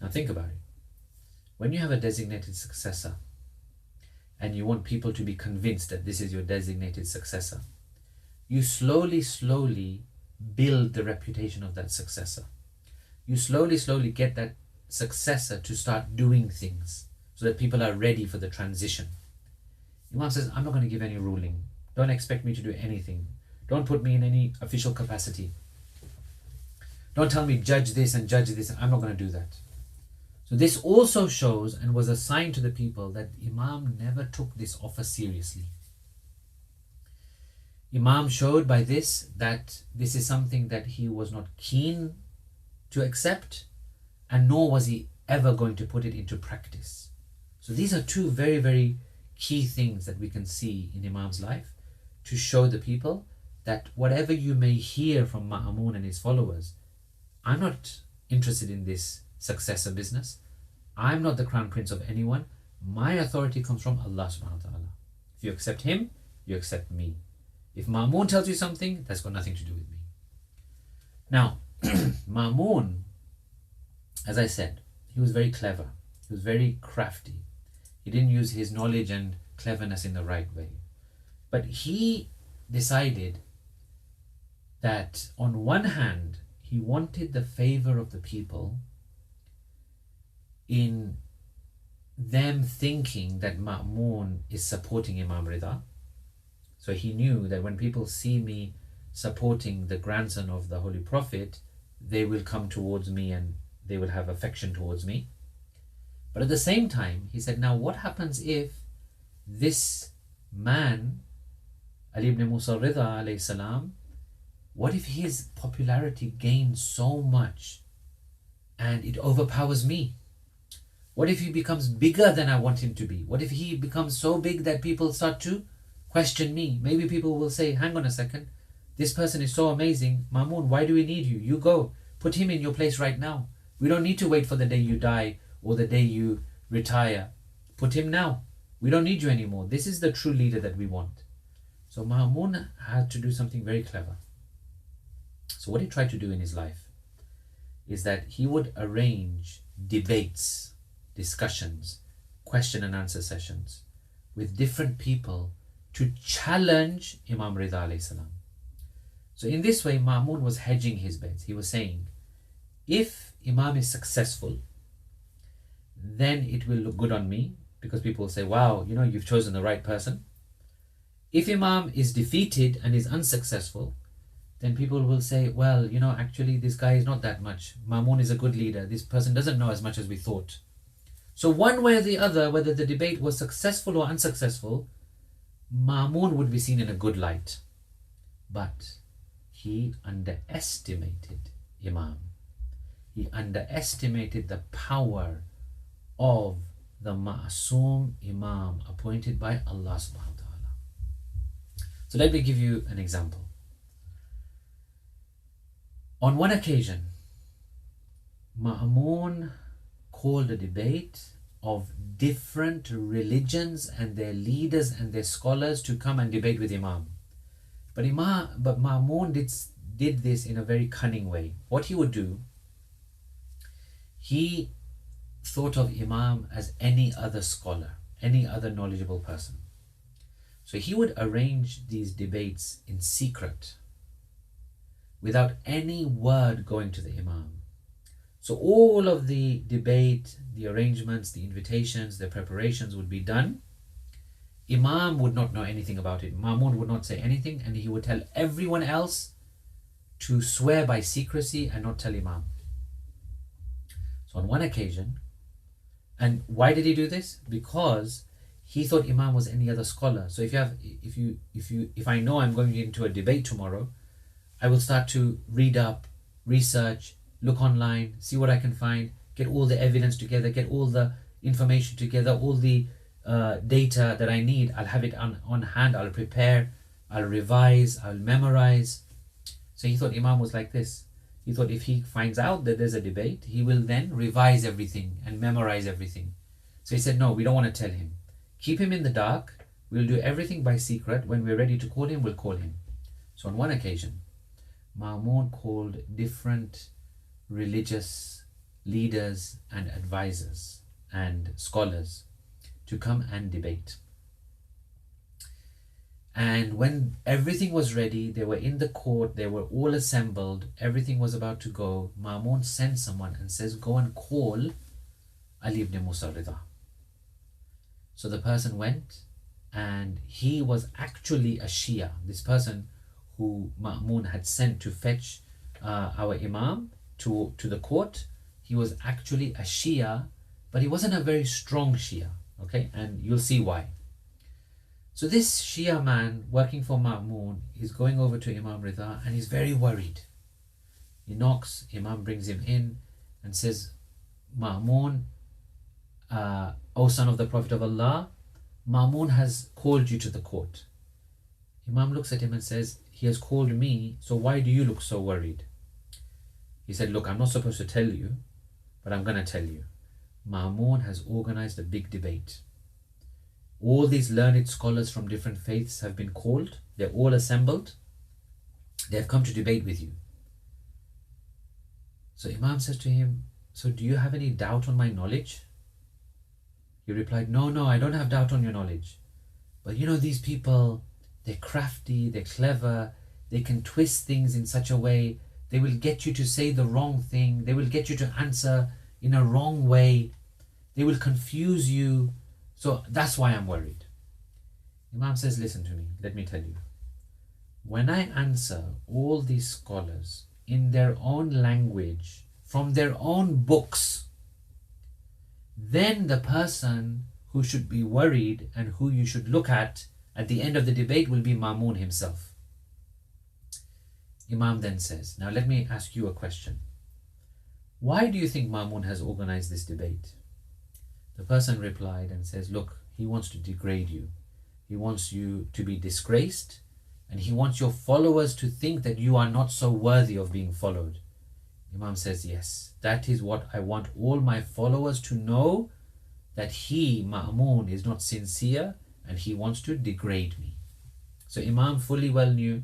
Now think about it. When you have a designated successor and you want people to be convinced that this is your designated successor, you slowly build the reputation of that successor. You slowly get that successor to start doing things so that people are ready for the transition. Imam says, I'm not going to give any ruling. Don't expect me to do anything. Don't put me in any official capacity. Don't tell me judge this and judge this. I'm not going to do that. So this also shows and was a sign to the people that Imam never took this offer seriously. Imam showed by this that this is something that he was not keen to accept, and nor was he ever going to put it into practice. So these are two very, very key things that we can see in Imam's life to show the people that whatever you may hear from Ma'amun and his followers, I'm not interested in this successor business. I'm not the crown prince of anyone. My authority comes from Allah subhanahu wa ta'ala. If you accept him, you accept me. If Ma'amun tells you something, that's got nothing to do with me. Now, Ma'amun, as I said, he was very clever. He was very crafty. He didn't use his knowledge and cleverness in the right way. But he decided that on one hand, he wanted the favor of the people in them thinking that Ma'mun is supporting Imam Rida. So he knew that when people see me supporting the grandson of the Holy Prophet, they will come towards me and they will have affection towards me. But at the same time, he said, now what happens if this man, Ali ibn Musa Rida alayhi salam, what if his popularity gains so much and it overpowers me? What if he becomes bigger than I want him to be? What if he becomes so big that people start to question me? Maybe people will say, hang on a second, this person is so amazing. Ma'amun, why do we need you? You go, put him in your place right now. We don't need to wait for the day you die or the day you retire. Put him now. We don't need you anymore. This is the true leader that we want. So Ma'amun had to do something very clever. So what he tried to do in his life is that he would arrange debates, discussions, question and answer sessions with different people to challenge Imam Rida alayhi salam. So in this way, Ma'amun was hedging his bets. He was saying, if Imam is successful, then it will look good on me because people will say, wow, you've chosen the right person. If Imam is defeated and is unsuccessful, then people will say, well, actually this guy is not that much. Ma'amun is a good leader. This person doesn't know as much as we thought. So one way or the other, whether the debate was successful or unsuccessful, Ma'amun would be seen in a good light. But he underestimated Imam. He underestimated the power of the Ma'asum Imam appointed by Allah subhanahu wa ta'ala. So let me give you an example. On one occasion, Ma'amun called a debate of different religions and their leaders and their scholars to come and debate with Imam. But Ma'amun did this in a very cunning way. What he would do, he thought of Imam as any other scholar, any other knowledgeable person. So he would arrange these debates in secret, without any word going to the Imam. So all of the debate, the arrangements, the invitations, the preparations would be done. Imam would not know anything about it. Ma'amun would not say anything, and he would tell everyone else to swear by secrecy and not tell Imam. So on one occasion, and why did he do this? Because he thought Imam was any other scholar. So if I know I'm going into a debate tomorrow, I will start to read up, research, look online, see what I can find, get all the evidence together, get all the information together, all the data that I need. I'll have it on hand, I'll prepare, I'll revise, I'll memorize. So he thought Imam was like this. He thought if he finds out that there's a debate, he will then revise everything and memorize everything. So he said, no, we don't want to tell him. Keep him in the dark. We'll do everything by secret. When we're ready to call him, we'll call him. So on one occasion, Ma'mun called different religious leaders and advisors and scholars to come and debate. And when everything was ready, they were in the court, they were all assembled, everything was about to go, Ma'mun sends someone and says, go and call Ali ibn Musa Rida. So the person went, and he was actually a Shia. This person who Ma'mun had sent to fetch our Imam to the court, he was actually a Shia, but he wasn't a very strong Shia, okay? And you'll see why. So this Shia man working for Ma'mun is going over to Imam Rida and he's very worried. He knocks, Imam brings him in and says, Ma'mun, O son of the Prophet of Allah, Ma'mun has called you to the court. Imam looks at him and says, he has called me, so why do you look so worried? He said, look, I'm not supposed to tell you, but I'm going to tell you. Ma'mun has organized a big debate. All these learned scholars from different faiths have been called. They're all assembled. They have come to debate with you. So Imam says to him, so do you have any doubt on my knowledge? He replied, no, I don't have doubt on your knowledge. But you know, these people, they're crafty, they're clever, they can twist things in such a way, they will get you to say the wrong thing, they will get you to answer in a wrong way, they will confuse you. So that's why I'm worried. Imam says, listen to me, let me tell you. When I answer all these scholars in their own language, from their own books, then the person who should be worried and who you should look at the end of the debate will be Ma'mun himself. Imam then says, now let me ask you a question. Why do you think Ma'mun has organized this debate? The person replied and says, look, he wants to degrade you. He wants you to be disgraced, and he wants your followers to think that you are not so worthy of being followed. Imam says, yes, that is what I want all my followers to know, that he, Ma'mun, is not sincere and he wants to degrade me. So Imam fully well knew,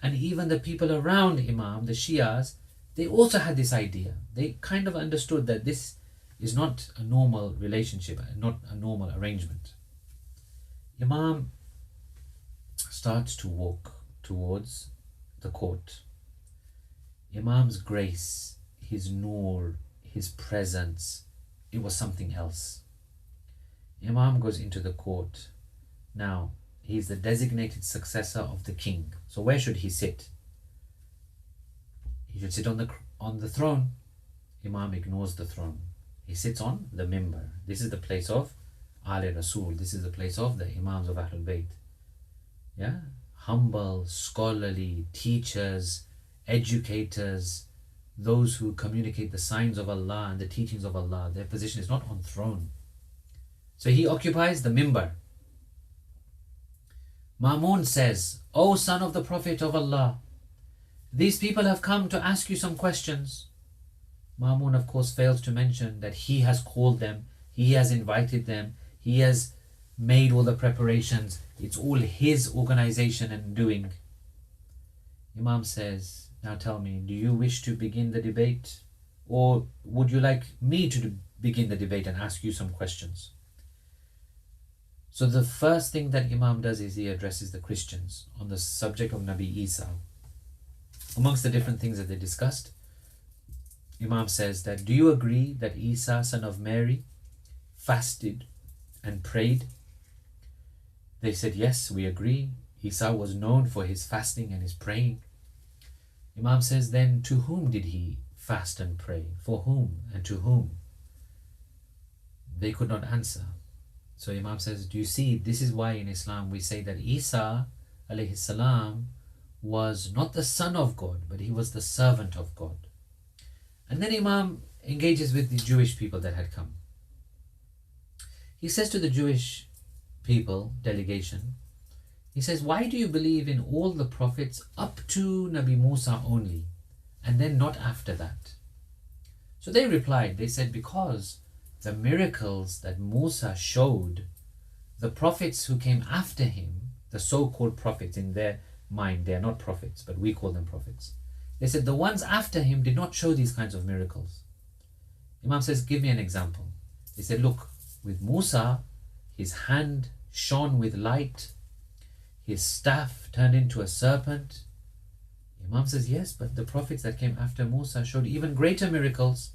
and even the people around Imam, the Shias, they also had this idea. They kind of understood that this is not a normal relationship, not a normal arrangement. Imam starts to walk towards the court. Imam's grace, his nur, his presence, it was something else. Imam goes into the court. Now, he's the designated successor of the king. So where should he sit? He should sit on the throne. Imam ignores the throne. He sits on the mimbar. This is the place of Ali Rasul. This is the place of the Imams of Ahlul Bayt. Yeah? Humble, scholarly, teachers, educators, those who communicate the signs of Allah and the teachings of Allah. Their position is not on throne. So he occupies the mimbar. Ma'mun says, O son of the Prophet of Allah, these people have come to ask you some questions. Ma'mun, of course, fails to mention that he has called them, he has invited them, he has made all the preparations. It's all his organization and doing. Imam says, now tell me, do you wish to begin the debate, or would you like me to begin the debate and ask you some questions? So the first thing that Imam does is he addresses the Christians on the subject of Nabi Isa. Amongst the different things that they discussed, Imam says that, do you agree that Isa, son of Mary, fasted and prayed? They said, yes, we agree. Isa was known for his fasting and his praying. Imam says, then to whom did he fast and pray? For whom and to whom? They could not answer. So Imam says, do you see, this is why in Islam we say that Isa alayhi salam was not the son of God, but he was the servant of God. And then Imam engages with the Jewish people that had come. He says to the Jewish people, delegation, he says, why do you believe in all the prophets up to Nabi Musa only, and then not after that? So they replied, they said, because the miracles that Musa showed, the prophets who came after him, the so-called prophets, in their mind, they are not prophets, but we call them prophets. They said the ones after him did not show these kinds of miracles. Imam says, give me an example. They said, look, with Musa, his hand shone with light, his staff turned into a serpent. Imam says, yes, but the prophets that came after Musa showed even greater miracles.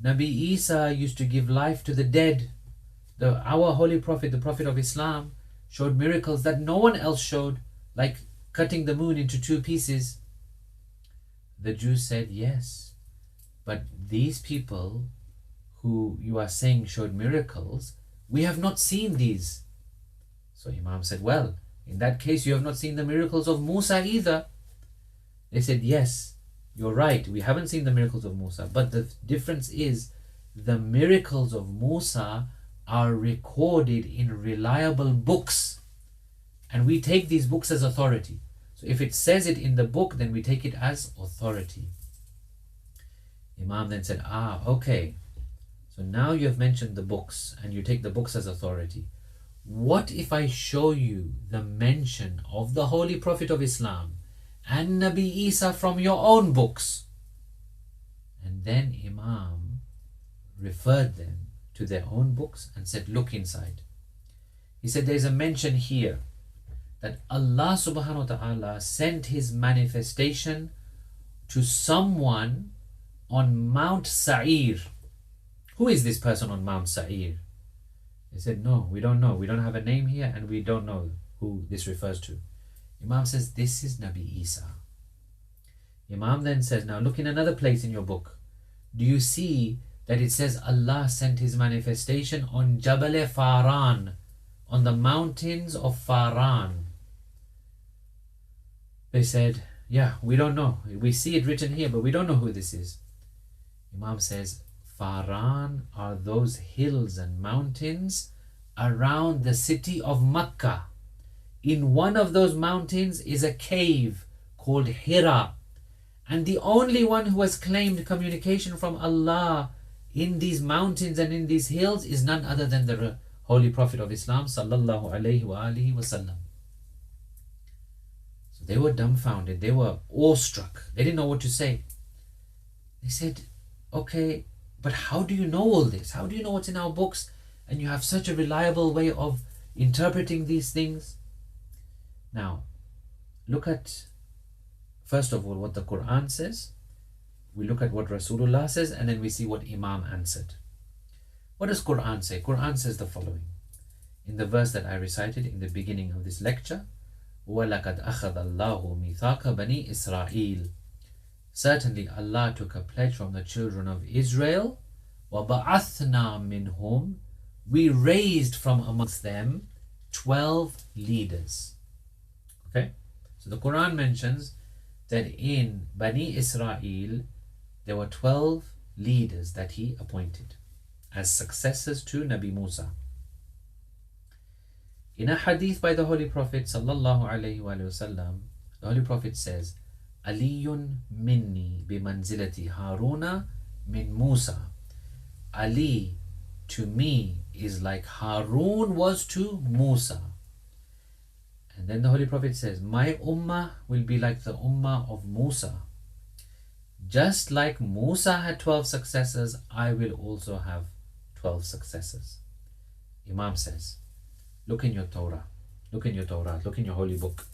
Nabi Isa used to give life to the dead. Our holy prophet, the prophet of Islam, showed miracles that no one else showed, like cutting the moon into 2 pieces. The Jews said, yes, but these people who you are saying showed miracles, we have not seen these. So Imam said, well, in that case, you have not seen the miracles of Musa either. They said, yes, you're right, we haven't seen the miracles of Musa, but the difference is the miracles of Musa are recorded in reliable books, and we take these books as authority. So if it says it in the book, then we take it as authority. Imam then said, okay, so now you have mentioned the books and you take the books as authority. What if I show you the mention of the Holy Prophet of Islam and Nabi Isa from your own books? And then Imam referred them to their own books and said, look inside. He said, there's a mention here that Allah subhanahu wa ta'ala sent his manifestation to someone on Mount Sa'ir. Who is this person on Mount Sa'ir? They said, no, we don't know. We don't have a name here and we don't know who this refers to. Imam says, this is Nabi Isa. Imam then says, now look in another place in your book. Do you see that it says Allah sent his manifestation on Jabal Faran, on the mountains of Faran? They said, yeah, we don't know. We see it written here, but we don't know who this is. Imam says, Faran are those hills and mountains around the city of Makkah. In one of those mountains is a cave called Hira. And the only one who has claimed communication from Allah in these mountains and in these hills is none other than the Holy Prophet of Islam, sallallahu alayhi wa alihi wasallam. So they were dumbfounded. They were awestruck. They didn't know what to say. They said, okay, but how do you know all this? How do you know what's in our books? And you have such a reliable way of interpreting these things. Now, look at, first of all, what the Quran says. We look at what Rasulullah says, and then we see what Imam answered. What does Quran say? Quran says the following. In the verse that I recited in the beginning of this lecture, وَلَقَدْ أَخَذَ اللَّهُ مِيثَاقَ بَنِي إِسْرَائِيلَ. Certainly Allah took a pledge from the children of Israel. وَبَعَثْنَا مِنْهُمْ. We raised from amongst them 12 leaders. Okay? So the Quran mentions that in Bani Israel there were 12 leaders that he appointed as successors to Nabi Musa. In a hadith by the Holy Prophet sallallahu alaihi wasallam, the Holy Prophet says, Aliyun minni bimanzilati Haruna min Musa. Ali to me is like Harun was to Musa. And then the Holy Prophet says, my ummah will be like the ummah of Musa. Just like Musa had 12 successors, I will also have 12 successors. Imam says, look in your Torah, look in your Torah, look in your holy book.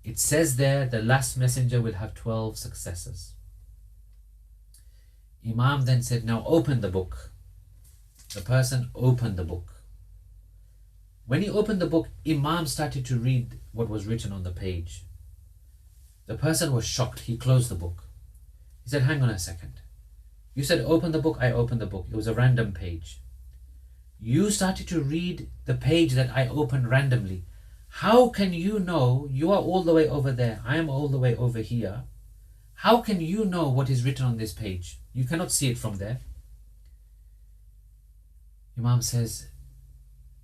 It says there the last messenger will have 12 successors. Imam then said, now open the book. The person opened the book. When he opened the book, Imam started to read what was written on the page. The person was shocked. He closed the book. He said, hang on a second. You said open the book, I opened the book. It was a random page. You started to read the page that I opened randomly. How can you know? You are all the way over there. I am all the way over here. how can you know what is written on this page? You cannot see it from there. Imam says,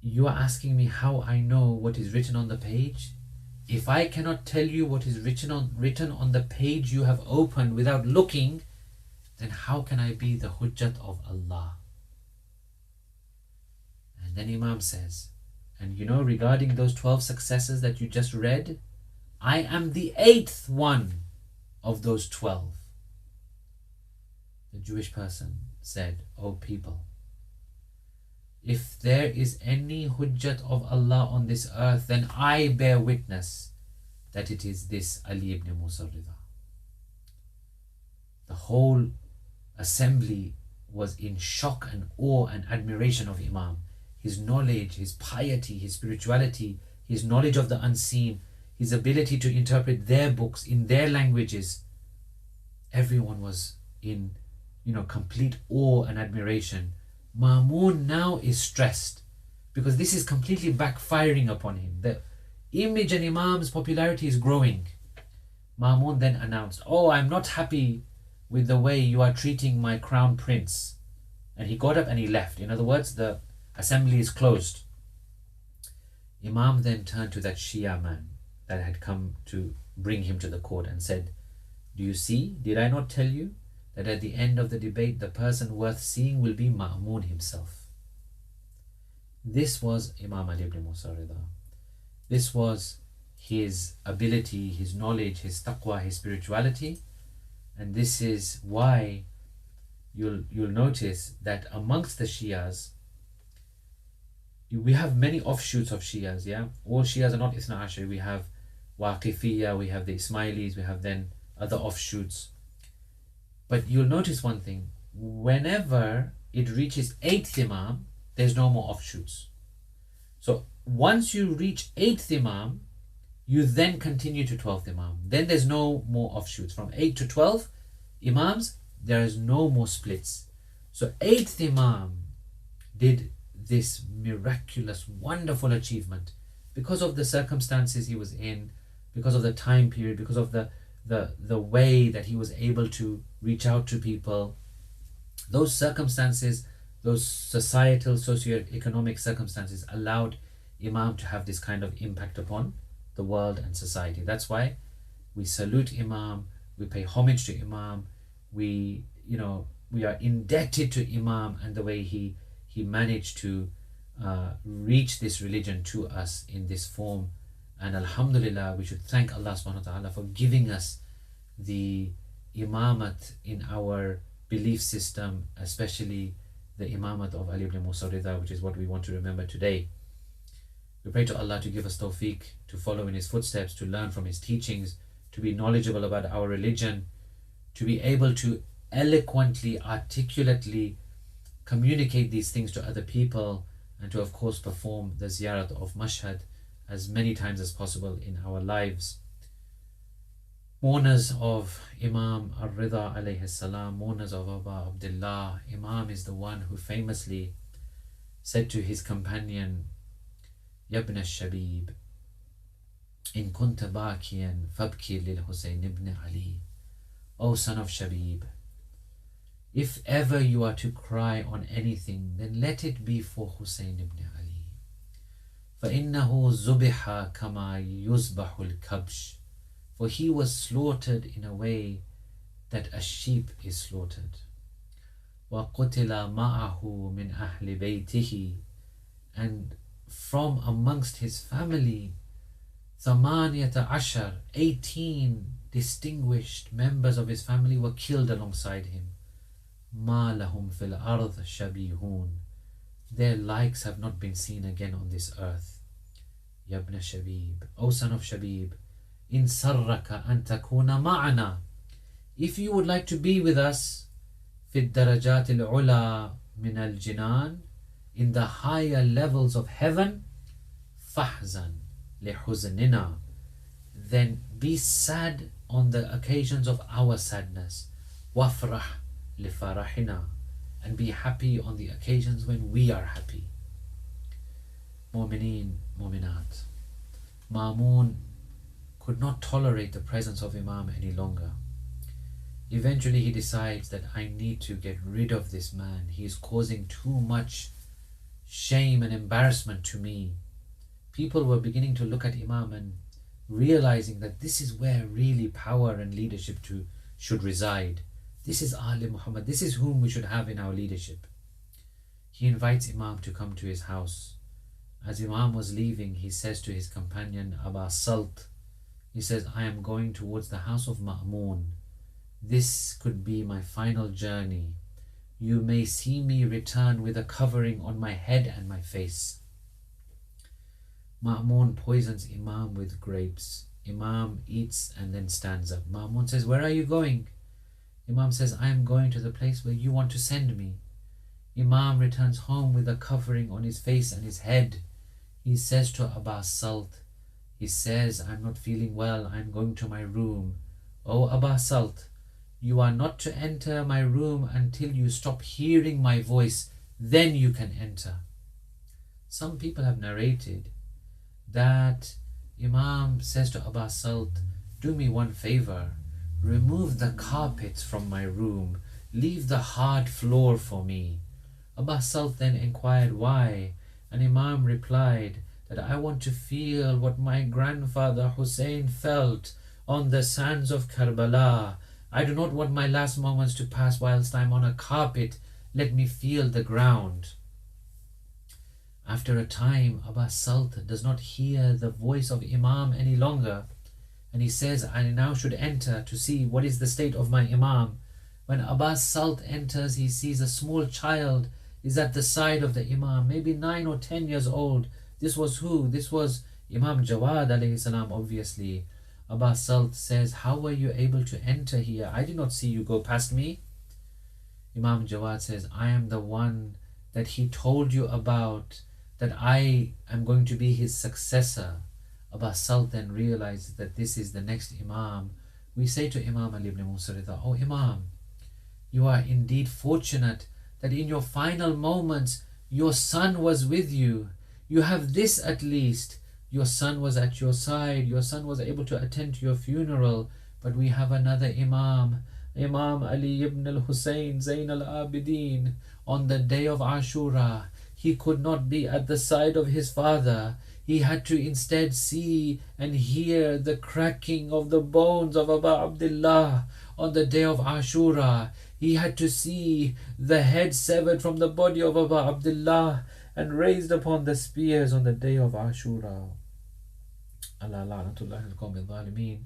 you are asking me how I know what is written on the page? If I cannot tell you what is written on the page you have opened without looking, then how can I be the hujjat of Allah? And then Imam says, and you know, regarding those 12 successors that you just read, I am the 8th one of those 12. The Jewish person said, O people, if there is any hujjat of Allah on this earth, then I bear witness that it is this Ali ibn Musa Rida. The whole assembly was in shock and awe and admiration of Imam. His knowledge, his piety, his spirituality, his knowledge of the unseen, his ability to interpret their books in their languages. Everyone was in, complete awe and admiration. Ma'mun now is stressed because this is completely backfiring upon him. The image and Imam's popularity is growing. Ma'mun then announced, oh, I'm not happy with the way you are treating my crown prince. And he got up and he left. In other words, the assembly is closed. Imam then turned to that Shia man that had come to bring him to the court and said, do you see, did I not tell you that at the end of the debate, the person worth seeing will be Ma'mun himself? This was Imam Ali ibn Musa Rida. This was his ability, his knowledge, his taqwa, his spirituality. And this is why you'll notice that amongst the Shias, we have many offshoots of Shias, yeah? All Shias are not Ithna Ashari. We have Waqifiyya, we have the Ismailis, we have then other offshoots. But you'll notice one thing, whenever it reaches 8th Imam, there's no more offshoots. So once you reach 8th Imam, you then continue to 12th Imam. Then there's no more offshoots. From 8 to 12 Imams, there is no more splits. So 8th Imam did this miraculous, wonderful achievement because of the circumstances he was in, because of the time period, because of the way that he was able to reach out to people. Those circumstances, those societal, socio-economic circumstances allowed Imam to have this kind of impact upon the world and society. That's why we salute Imam, we pay homage to Imam, we are indebted to Imam and the way he managed to reach this religion to us in this form. And alhamdulillah, we should thank Allah subhanahu wa ta'ala for giving us the imamat in our belief system, especially the imamat of Ali ibn Musa Rida, which is what we want to remember today. We pray to Allah to give us tawfiq, to follow in his footsteps, to learn from his teachings, to be knowledgeable about our religion, to be able to eloquently, articulately communicate these things to other people, and to of course perform the ziyarat of Mashhad as many times as possible in our lives. Mourners of Imam al-Rida alayhi salam, mourners of Abu Abdullah. Imam is the one who famously said to his companion, Yabn al-Shabib, in kunta bakiyan fabki lil Husayn ibn Ali. O son of Shabib, if ever you are to cry on anything, then let it be for Husayn ibn Ali. فَإِنَّهُ زُبِحَ كَمَا يُزْبَحُ الْكَبْشِ. For he was slaughtered in a way that a sheep is slaughtered. وَقُتِلَ مَعَهُ مِنْ أَهْلِ بَيْتِهِ. And from amongst his family, ثَمَانِيَةَ 18 distinguished members of his family were killed alongside him. مَا لَهُمْ فِي الْأَرْضِ شَبِيهُونَ. Their likes have not been seen again on this earth. Yabna Shabib, O son of Shabib, in sarraka an takuna ma'ana. If you would like to be with us, fi darajat al-ula min al-jinan, in the higher levels of heaven, fahzan li huznina, then be sad on the occasions of our sadness. Wafrah li farahina, and be happy on the occasions when we are happy. Mu'mineen, mu'minat. Ma'mun could not tolerate the presence of Imam any longer. Eventually he decides that I need to get rid of this man. He is causing too much shame and embarrassment to me. People were beginning to look at Imam and realizing that this is where really power and leadership should reside. This is Ali Muhammad. This is whom we should have in our leadership. He invites Imam to come to his house. As Imam was leaving, he says to his companion Aba Salt, he says, I am going towards the house of Ma'mun. This could be my final journey. You may see me return with a covering on my head and my face. Ma'mun poisons Imam with grapes. Imam eats and then stands up. Ma'mun says, where are you going? Imam says, I am going to the place where you want to send me. Imam returns home with a covering on his face and his head. He says to Abbas Salt, he says, I'm not feeling well, I'm going to my room. Oh Abbas Salt, you are not to enter my room until you stop hearing my voice, then you can enter. Some people have narrated that Imam says to Abbas Salt, do me one favor, remove the carpets from my room, leave the hard floor for me. Abbas Salt then inquired why, and Imam replied that I want to feel what my grandfather Hussein felt on the sands of Karbala. I do not want my last moments to pass whilst I am on a carpet. Let me feel the ground. After a time, Abbas Salt does not hear the voice of Imam any longer, and he says, I now should enter to see what is the state of my Imam. When Abbas Salt enters, he sees a small child is at the side of the Imam, maybe 9 or 10 years old. This was who? This was Imam Jawad alayhi salam, obviously. Abbas Salt says, how were you able to enter here? I did not see you go past me. Imam Jawad says, I am the one that he told you about, that I am going to be his successor. Abbas Salt then realizes that this is the next Imam. We say to Imam Ali ibn Musa Rida, oh Imam, you are indeed fortunate that in your final moments your son was with you. You have this at least. Your son was at your side. Your son was able to attend to your funeral. But we have another Imam, Imam Ali ibn al-Hussein Zain al-Abidin. On the day of Ashura, he could not be at the side of his father. He had to instead see and hear the cracking of the bones of Abu Abdullah on the day of Ashura. He had to see the head severed from the body of Abu Abdullah and raised upon the spears on the day of Ashura. Allah la'natullahi al-qawmi al-zalimin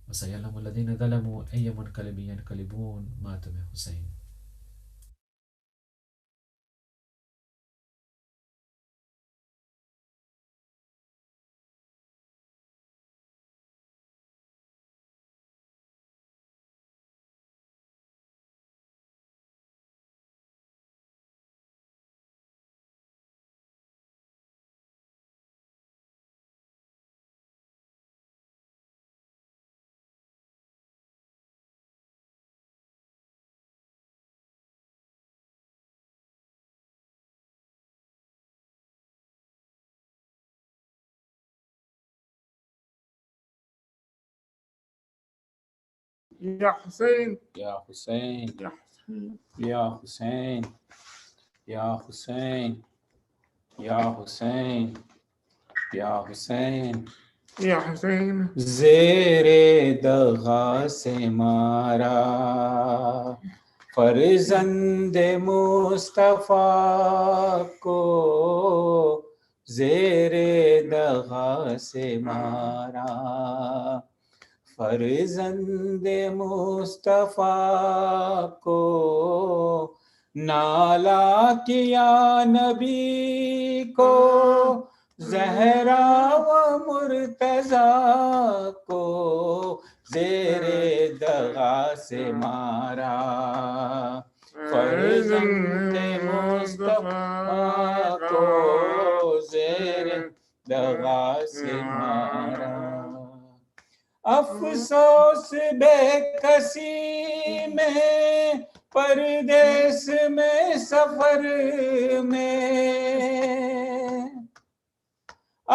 wa sayalamu alladhina zalamu ayya munqalibin yanqalibun mata bi Hussein. يا حسين يا حسين يا حسين يا حسين يا حسين يا حسين يا حسين يا حسين زیر دغا سے مارا فرزند مصطفیٰ کو زیر دغا سے مارا فرزند مصطفیٰ کو نالا کیا نبی کو زہرا و مرتضیٰ کو زیر دغا سے مارا فرزند مصطفیٰ کو زیر دغا سے مارا افسوس بے کسی میں پردیس میں سفر میں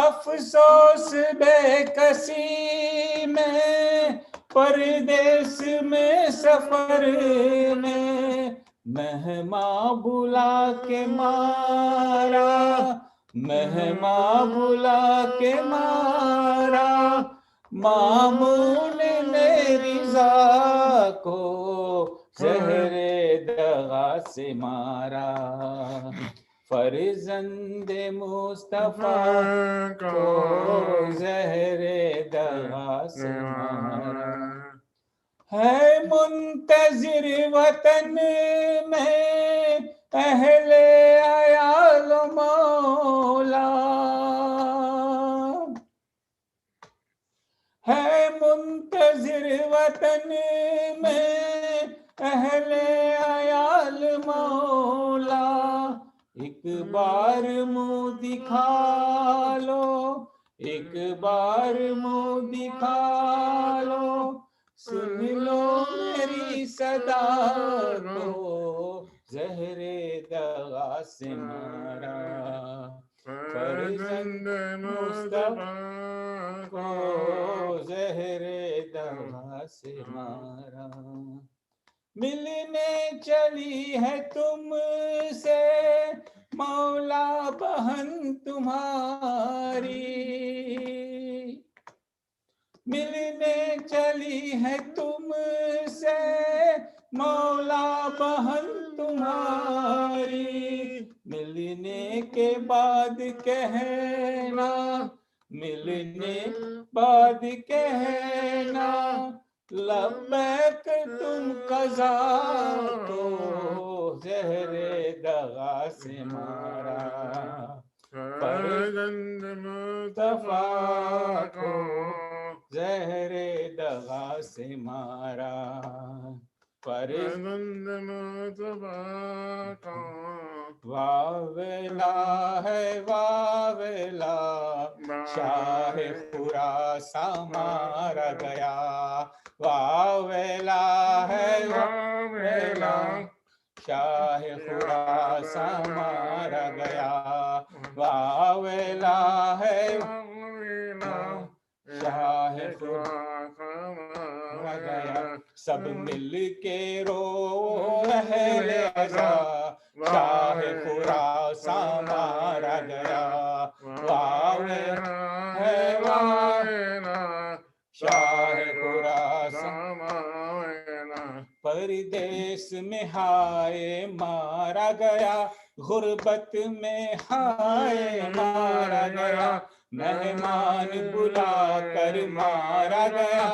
افسوس بے کسی میں پردیس میں سفر میں مہماں بلا کے مارا، مہماں بلا کے مارا، مامون نے رضا کو زہر دغا سے مارا، فرزند مصطفیٰ کو زہر دغا سے مارا، ہے منتظر وطن میں اہل عیال مولا، ہے منتظر وطن میں اہل عیال مولا، ایک بار منہ دکھا لو، ایک بار منہ دکھا لو، سن لو میری صدا کو زہر دغا سے مارا، فرزند مصطفیٰ کو زہر دغا سے مارا، ملنے چلی ہے تم سے مولا بہن تمہاری، ملنے چلی ہے تم سے مولا بہن تمہاری، ملنے کے بعد کہنا، ملنے بعد کہنا، لبیک تم قضا کو زہر دغا سے مارا، فرزند مصطفیٰ کو زہر دغا سے مارا، فرزند مصطفیٰ کو واویلا ہے واویلا، شاہ خراساں مارا گیا، واویلا ہے واویلا، شاہ خراساں مارا گیا، واویلا ہے واویلا، شاہ خراساں مارا گیا، سب مل کے رو اہل رضا، شاہ خراساں مارا گیا، واویلا ہے واویلا، شاہ خراساں مارا، پردیس میں ہائے مارا گیا، غربت میں ہائے مارا گیا، مہمان بلا کر مارا گیا،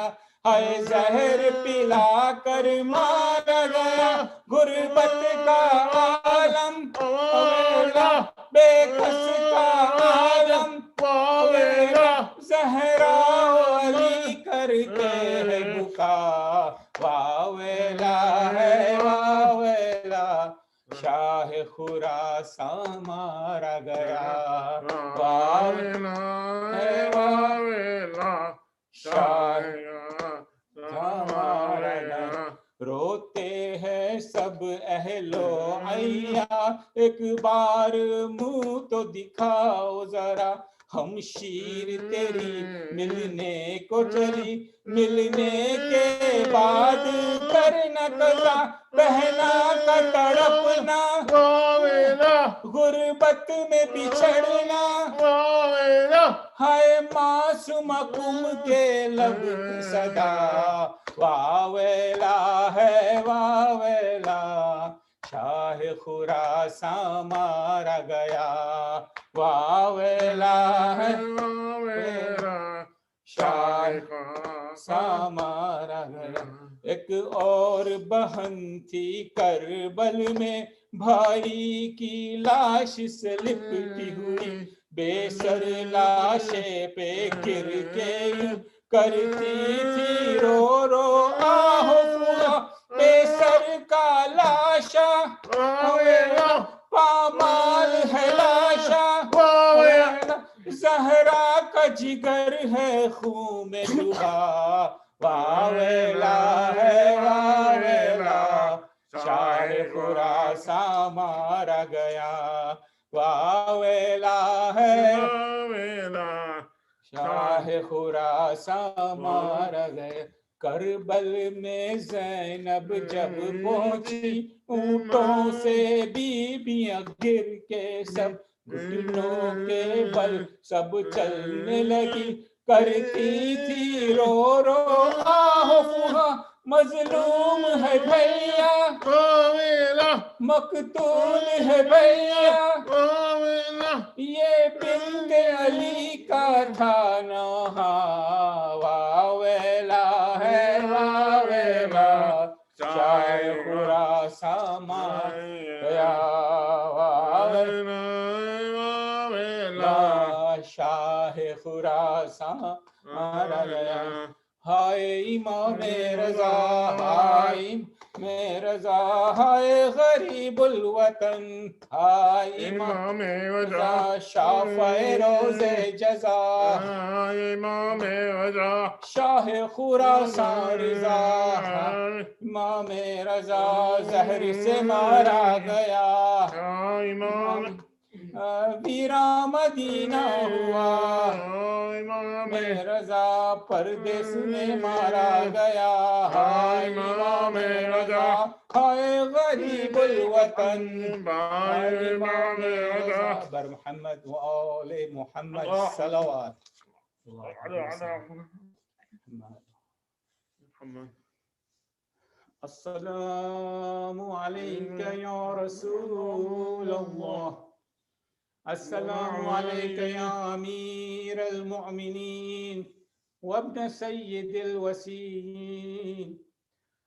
ہے زہر پلا کر مارا گیا، غربت کا عالم واویلا، بے کس کا عالم واویلا، زہرا علی کرتے ہے بکا، واویلا ہے واویلا، شاہ خراساں مارا گیا، واویلا ہے واویلا، شاہ خراساں مارا گیا، روتے ہیں سب اہل و عیاں، ایک بار منہ تو دکھاؤ ذرا، ہم شیر تیری ملنے کو چلی، ملنے کے بعد کرنا قضا، بہنا کا تڑپنا واویلا، غربت میں بچھڑنا واویلا، ہائے معصوم کم کے لب کی صدا، واویلا ہے واویلا، شاہ خراساں مارا گیا، واویلا ہے واویلا، شاہ خراساں مارا گیا، ایک اور بہن تھی کربل میں، بھائی کی لاش سے لپٹی ہوئی، بے سر لاشے پہ گر کے یوں کرتی تھی رو رو آہ فوا، بے سر کا لاشا واویلا، پامال ہے لاشا واویلا، زہرا کا جگر ہے خون میں ڈوبا، واویلا ہے واویلا، شاہ خراساں مارا گیا، واویلا ہے واویلا، شاہ خراساں مارا گیا، करबल में ज़ैनब जब पहुंची ऊंटों से बीबियां गिर के सब घुटनों के बल सब चलने लगी करती थी रो रो आहो फुहा मजलूम है भैया मकतूल है भैया ये बिन्त अली का था नहा वावेला है वावेला शाह खुरासान गया वावेला शाह खुरासान मारा गया हाय इमाम रज़ा हाय रज़ा हाय गरीबुल वतन हाय इमाम रज़ा शाफ़े रोज़े जज़ा हाय इमाम रज़ा शाह खुरासान रज़ा इमाम रज़ा ज़हर से मारा गया इमाम वीरा मदीना हुआ इमाम रज़ा परदेस में मारा गया हाय इमाम रज़ा हाय गरीबुल वतन इमाम रज़ा बर मोहम्मद व आले मोहम्मद सलवात अस्सलामु अलैका या रसूल अल्लाह अस्सलामु अलैका या अमीरल मुअमिनीन वब्न सय्यिदिल वसीयीन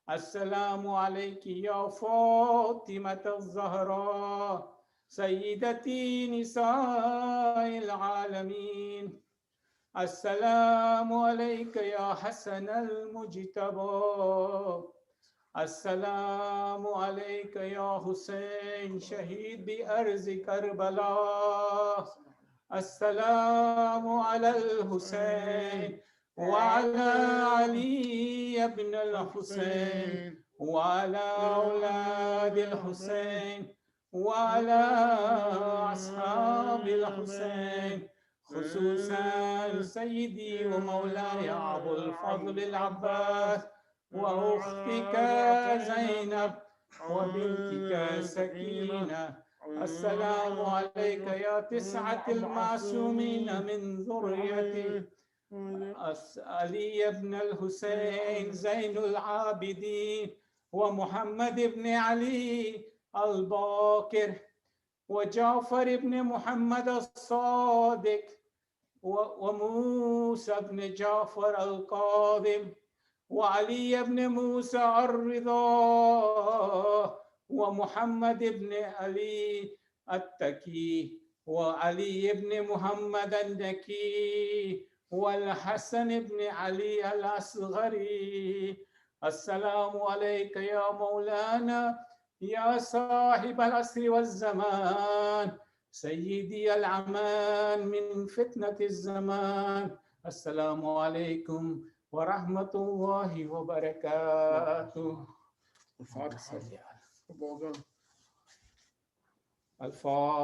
अस्सलामु अलैकी या फातिमतज़ ज़हरा सय्यिदती निसाइल आलमीन अस्सलामु अलैका या हसनल मुज्तबा अस्सलामु अलैका या हुसैन शहीद बि अर्ज़ करबला अस्सलामु अलल हुसैन व अला अली इब्नुल हुसैन व अला औलादिल हुसैन व अला अस्हाबिल हुसैन खुसूसन सय्यदी व मौलाय अबुल फज़ल अल अब्बास وأختك زينب وبنتك سكينة السلام عليك يا تسعة المعصومين من ذريتي علي بن الحسين زين العابدين ومحمد بن علي الباكر وجعفر بن محمد الصادق وموسى بن جعفر القاضم وعلي بن موسى الرضا ومحمد بن علي التكي وعلي بن محمد النكي والحسن بن علي الأصغري السلام عليك يا مولانا يا صاحب العصر والزمان سيدي الأمان من فتنة الزمان السلام عليكم ورحمة الله وبركاته. الفاتحة.